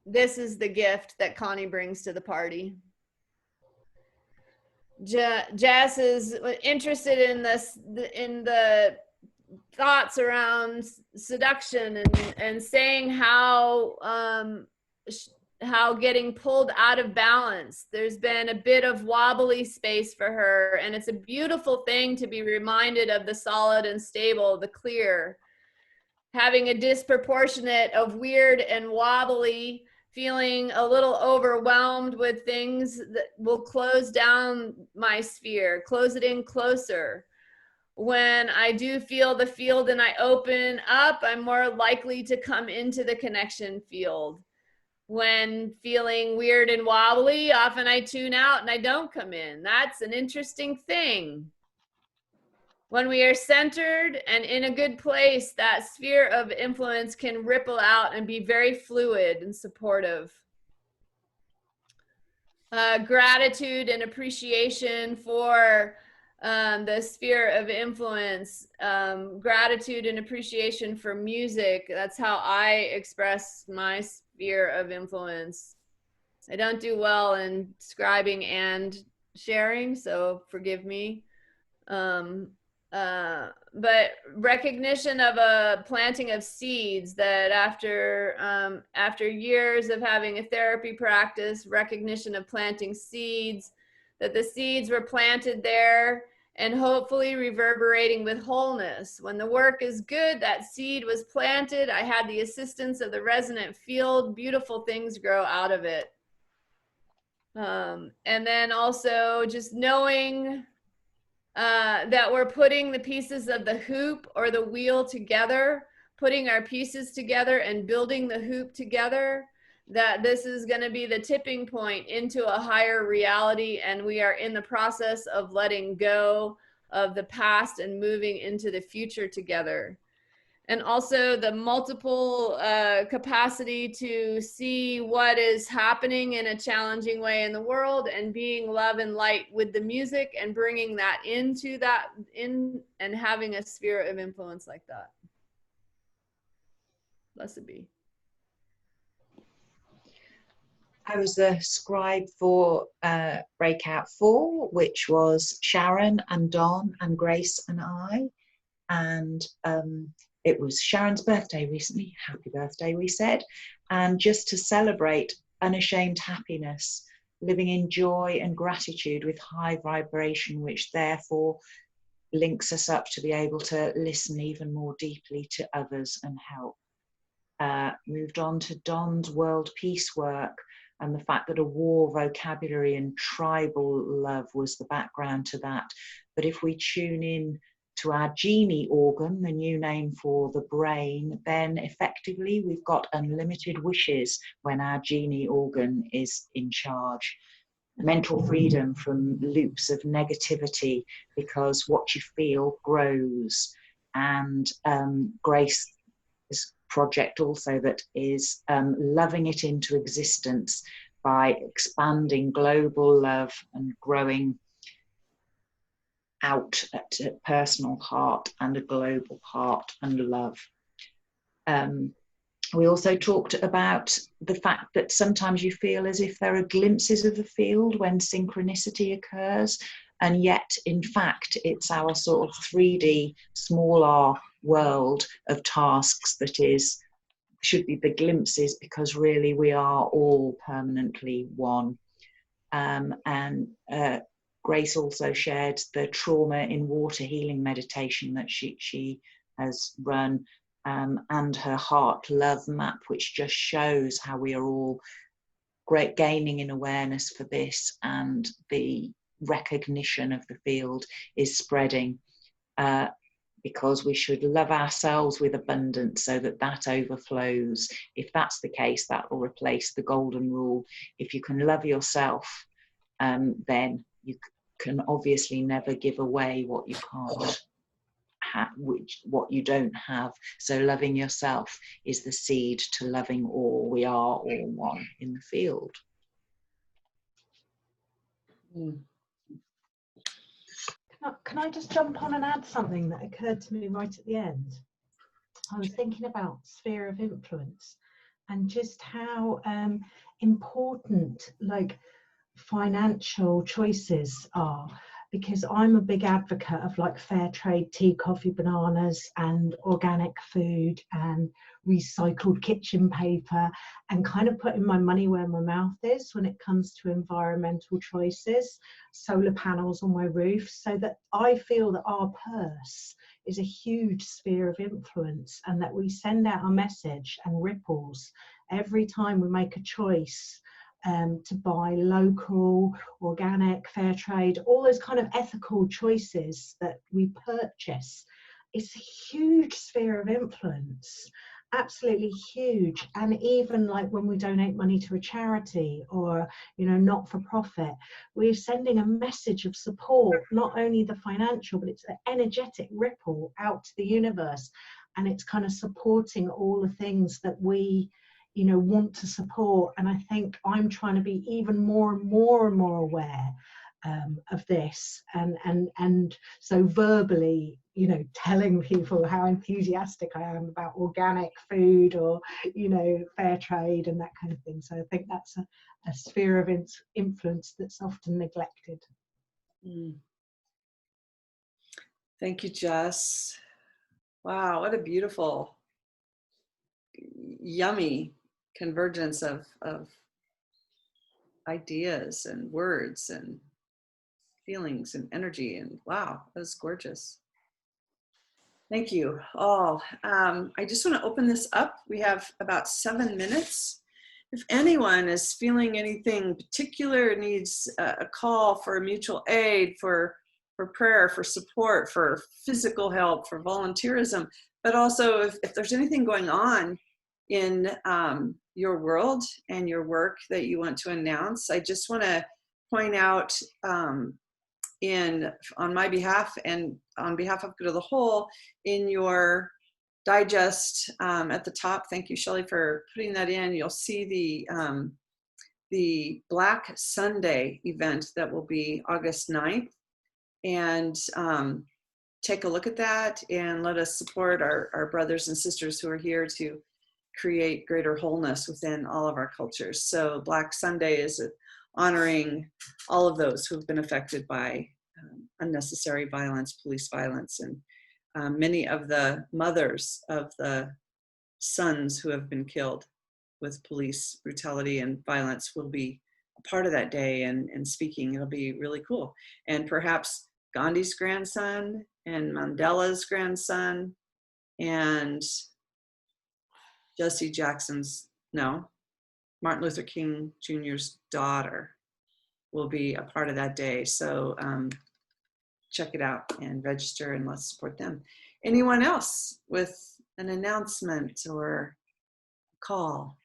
This is the gift that Connie brings to the party. Jess is interested in this, in the thoughts around seduction and saying how getting pulled out of balance. There's been a bit of wobbly space for her, and it's a beautiful thing to be reminded of the solid and stable, the clear. Having a disproportionate of weird and wobbly, feeling a little overwhelmed with things that will close down my sphere, close it in closer. When I do feel the field and I open up, I'm more likely to come into the connection field. When feeling weird and wobbly, often I tune out and I don't come in. That's an interesting thing. When we are centered and in a good place, that sphere of influence can ripple out and be very fluid and supportive. Gratitude and appreciation for the sphere of influence. Gratitude and appreciation for music. That's how I express my sphere of influence. I don't do well in scribing and sharing, so forgive me. But recognition of a planting of seeds, that after years of having a therapy practice, recognition of planting seeds, that the seeds were planted there and hopefully reverberating with wholeness. When the work is good, that seed was planted. I had the assistance of the resonant field. Beautiful things grow out of it. And then also just knowing that we're putting the pieces of the hoop or the wheel together, putting our pieces together and building the hoop together, that this is going to be the tipping point into a higher reality, and we are in the process of letting go of the past and moving into the future together. And also the multiple capacity to see what is happening in a challenging way in the world and being love and light with the music and bringing that into that and having a sphere of influence like that. Blessed be. I was the scribe for Breakout 4, which was Sharon and Don and Grace and I. And it was Sharon's birthday recently. Happy birthday, we said. And just to celebrate unashamed happiness, living in joy and gratitude with high vibration, which therefore links us up to be able to listen even more deeply to others and help. Moved on to Don's world peace work. and the fact that a war vocabulary and tribal love was the background to that. But if we tune in to our genie organ, the new name for the brain, then effectively we've got unlimited wishes when our genie organ is in charge. Mental freedom from loops of negativity, because what you feel grows. And Grace's project also that is loving it into existence by expanding global love and growing out at a personal heart and a global heart and love. We also talked about the fact that sometimes you feel as if there are glimpses of the field when synchronicity occurs, and yet in fact it's our sort of 3D small r world of tasks that should be the glimpses, because really we are all permanently one. Grace also shared the trauma in water healing meditation that she has run, and her heart love map, which just shows how we are all gaining in awareness for this, and the recognition of the field is spreading, because we should love ourselves with abundance so that that overflows. If that's the case, that will replace the golden rule. If you can love yourself, then you can obviously never give away what you can't have, what you don't have. So loving yourself is the seed to loving all. We are all one in the field. Can I just jump on and add something that occurred to me right at the end? I was thinking about sphere of influence and just how important like financial choices are, because I'm a big advocate of like fair trade tea, coffee, bananas and organic food and recycled kitchen paper, and kind of putting my money where my mouth is when it comes to environmental choices, solar panels on my roof, so that I feel that our purse is a huge sphere of influence, and that we send out a message and ripples every time we make a choice to buy local, organic, fair trade, all those kind of ethical choices that we purchase. It's a huge sphere of influence, absolutely huge. And even like when we donate money to a charity or, you know, not for profit, we're sending a message of support, not only the financial, but it's an energetic ripple out to the universe. And it's kind of supporting all the things that we, you know, want to support. And I think I'm trying to be even more and more and more aware of this, and so verbally, you know, telling people how enthusiastic I am about organic food or, you know, fair trade and that kind of thing. So I think that's a sphere of influence that's often neglected. Thank you, Jess. Wow, what a beautiful, yummy convergence of ideas and words and feelings and energy, and wow, that was gorgeous. Thank you all. I just want to open this up. We have about 7 minutes. If anyone is feeling anything particular, needs a call for mutual aid, for prayer, for support, for physical help, for volunteerism, but also if there's anything going on in your world and your work that you want to announce, I just want to point out on my behalf and on behalf of Good of the Whole, in your digest at the top, thank you, Shelley, for putting that in. You'll see the Black Sunday event that will be August 9th. And take a look at that and let us support our brothers and sisters who are here to create greater wholeness within all of our cultures. So Black Sunday is honoring all of those who have been affected by unnecessary violence, police violence, and many of the mothers of the sons who have been killed with police brutality and violence will be a part of that day and speaking. It'll be really cool. And perhaps Gandhi's grandson and Mandela's grandson and Jesse Jackson's, no, Martin Luther King Jr.'s daughter will be a part of that day. So check it out and register, and let's support them. Anyone else with an announcement or call?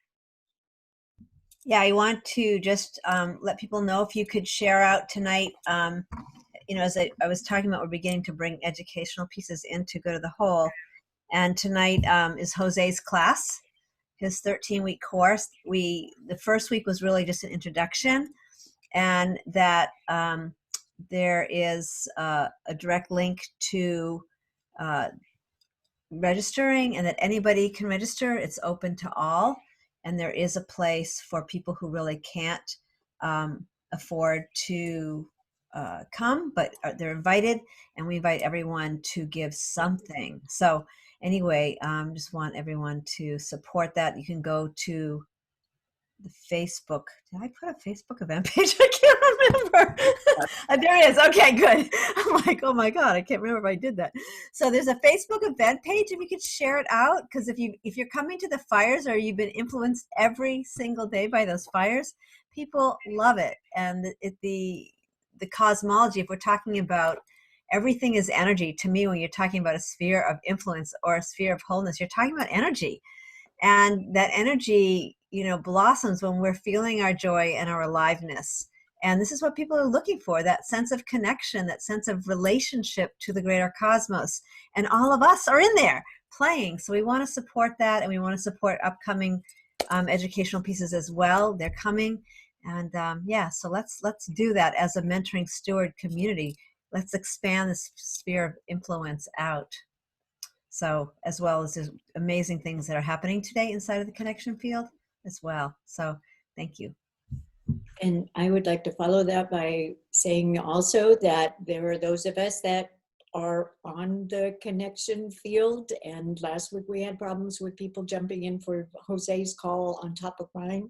Yeah, I want to just let people know if you could share out tonight. As I was talking about, we're beginning to bring educational pieces in to go to the whole. And tonight is Jose's class, his 13-week course. The first week was really just an introduction, and that there is a direct link to registering, and that anybody can register. It's open to all, and there is a place for people who really can't afford to come, but they're invited, and we invite everyone to give something. So anyway, just want everyone to support that. You can go to the Facebook. Did I put a Facebook event page? I can't remember. There it is. Okay, good. I'm like, oh my God, I can't remember if I did that. So there's a Facebook event page, and we could share it out, because if you're coming to the fires, or you've been influenced every single day by those fires, people love it. And the cosmology, if we're talking about everything is energy, to me, when you're talking about a sphere of influence or a sphere of wholeness, you're talking about energy. And that energy, blossoms when we're feeling our joy and our aliveness. And this is what people are looking for, that sense of connection, that sense of relationship to the greater cosmos. And all of us are in there playing. So we want to support that, and we want to support upcoming educational pieces as well. They're coming. And so let's do that as a mentoring steward community. Let's expand this sphere of influence out. So, as well as there's amazing things that are happening today inside of the connection field as well. So thank you. And I would like to follow that by saying also that there are those of us that are on the connection field. And last week we had problems with people jumping in for Jose's call on top of mine.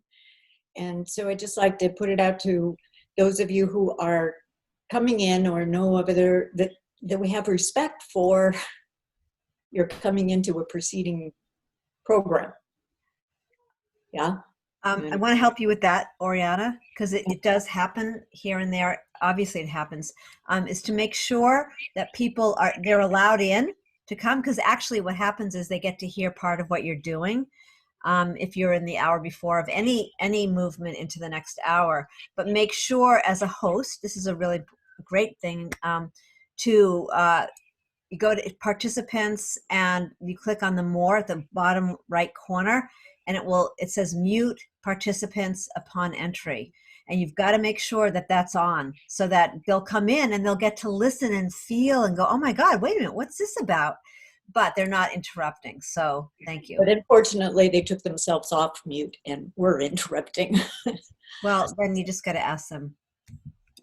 And so I'd just like to put it out to those of you who are coming in or know of other, that we have respect for you're coming into a preceding program. Yeah. I want to help you with that, Oriana, because it does happen here and there. Obviously it happens, is to make sure that people they're allowed in to come, because actually what happens is they get to hear part of what you're doing. If you're in the hour before of any movement into the next hour, but make sure as a host, this is a really great thing, to you go to participants and you click on the more at the bottom right corner, and it says mute participants upon entry. And you've got to make sure that that's on, so that they'll come in and they'll get to listen and feel and go, oh my God, wait a minute, what's this about? But they're not interrupting. So thank you. But unfortunately, they took themselves off mute and were interrupting. Well, then you just got to ask them,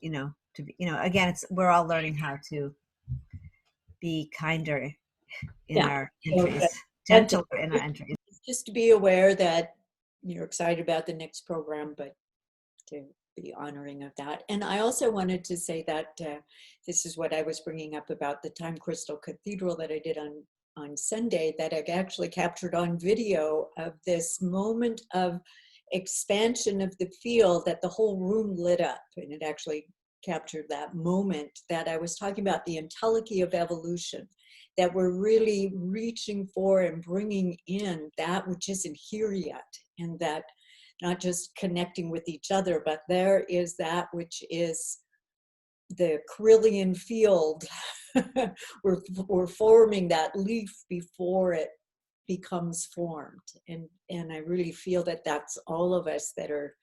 to be, again, we're all learning how to be kinder in our entries, gentler in our entries. Just to be aware that you're excited about the next program, but to be honoring of that. And I also wanted to say that this is what I was bringing up about the Time Crystal Cathedral that I did on Sunday, that I actually captured on video of this moment of expansion of the field, that the whole room lit up, and it actually captured that moment that I was talking about, the entelechy of evolution, that we're really reaching for and bringing in that which isn't here yet, and that not just connecting with each other, but there is that which is the Carillion field. we're forming that leaf before it becomes formed, and I really feel that that's all of us that are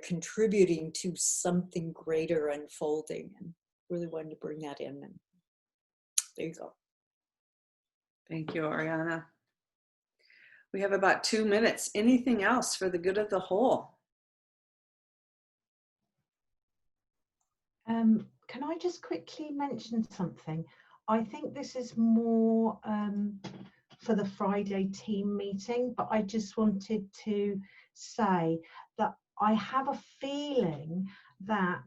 contributing to something greater unfolding, and really wanted to bring that in. And there you go. Thank you, Ariana. We have about 2 minutes. Anything else for the good of the whole? Can I just quickly mention something? I think this is more for the Friday team meeting, but I just wanted to say that I have a feeling that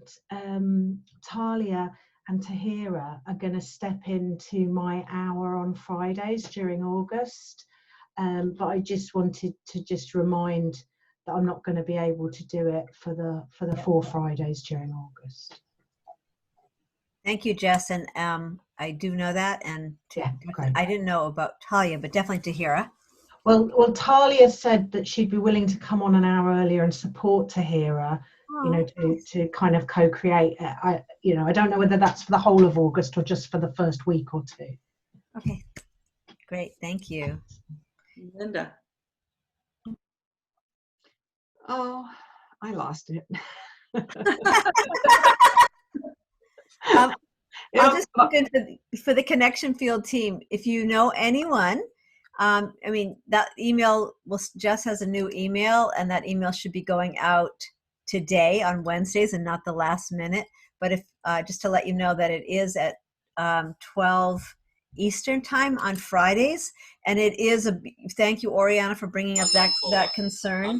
Talia and Tahira are going to step into my hour on Fridays during August. But I just wanted to just remind that I'm not going to be able to do it for the 4 Fridays during August. Thank you, Jess. And I do know that. And great. I didn't know about Talia, but definitely Tahira. Well, Talia said that she'd be willing to come on an hour earlier and support Tahira, you know, to kind of co-create. I don't know whether that's for the whole of August or just for the first week or two. Okay, great. Thank you. Linda. Oh, I lost it. I'll just look into for the connection field team. If you know anyone, I mean, that email Jess has a new email, and that email should be going out today on Wednesdays and not the last minute. But if just to let you know that it is at 12 Eastern time on Fridays, and it is a thank you, Oriana, for bringing up that concern.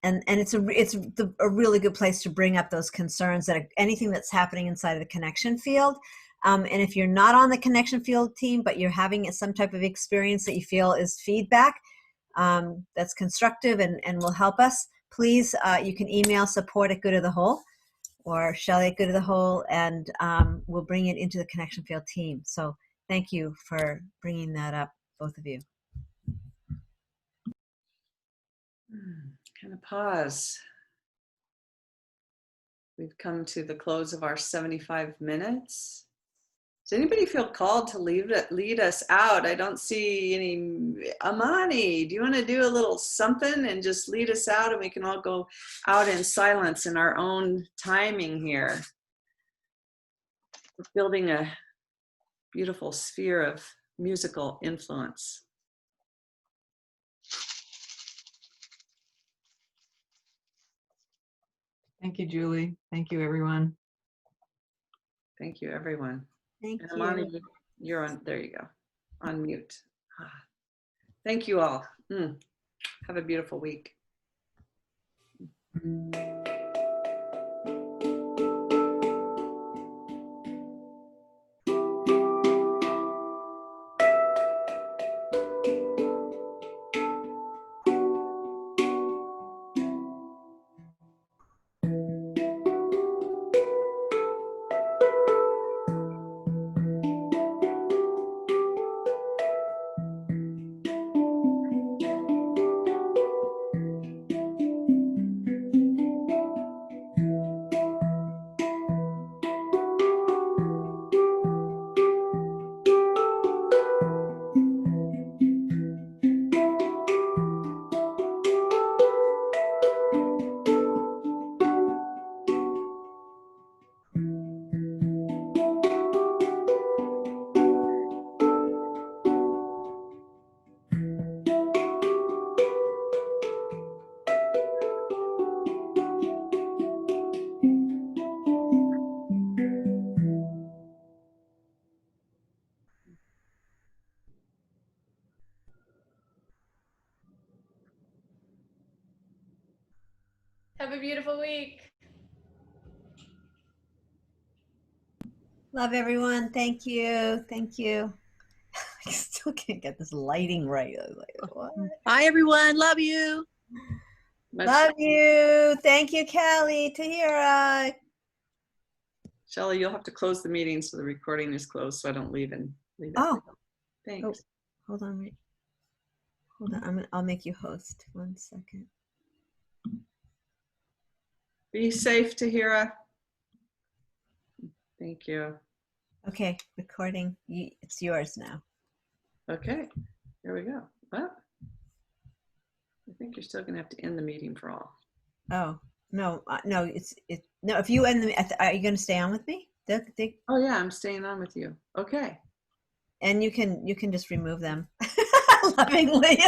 And it's a really good place to bring up those concerns that anything that's happening inside of the connection field. And if you're not on the connection field team, but you're having some type of experience that you feel is feedback that's constructive and will help us, please, you can email support at Good of the Whole or Shelley at Good of the Whole, and we'll bring it into the connection field team. So thank you for bringing that up, both of you. Kind of pause. We've come to the close of our 75 minutes. Does anybody feel called to lead us out? I don't see any. Amani, do you want to do a little something and just lead us out, and we can all go out in silence in our own timing here? We're building a beautiful sphere of musical influence. Thank you, Julie. Thank you, everyone. Thank you, everyone. Thank and you. Amani, you're on, there you go, on mute. Thank you all. Have a beautiful week. Have a beautiful week. Love everyone. Thank you. Thank you. I still can't get this lighting right. I was like, what? Bye, everyone. Love you. Love you. Thank you, Callie, Tahira. Shelley, you'll have to close the meeting so the recording is closed, so I don't leave it. Oh, thanks. Oh, hold on. Hold on. I'll make you host. 1 second. Be safe, Tahira. Thank you. Okay, recording. It's yours now. Okay, here we go. Well, I think you're still gonna have to end the meeting for all. Oh no, no, no. If you end the, are you going to stay on with me? Oh yeah, I'm staying on with you. Okay. And you can just remove them lovingly.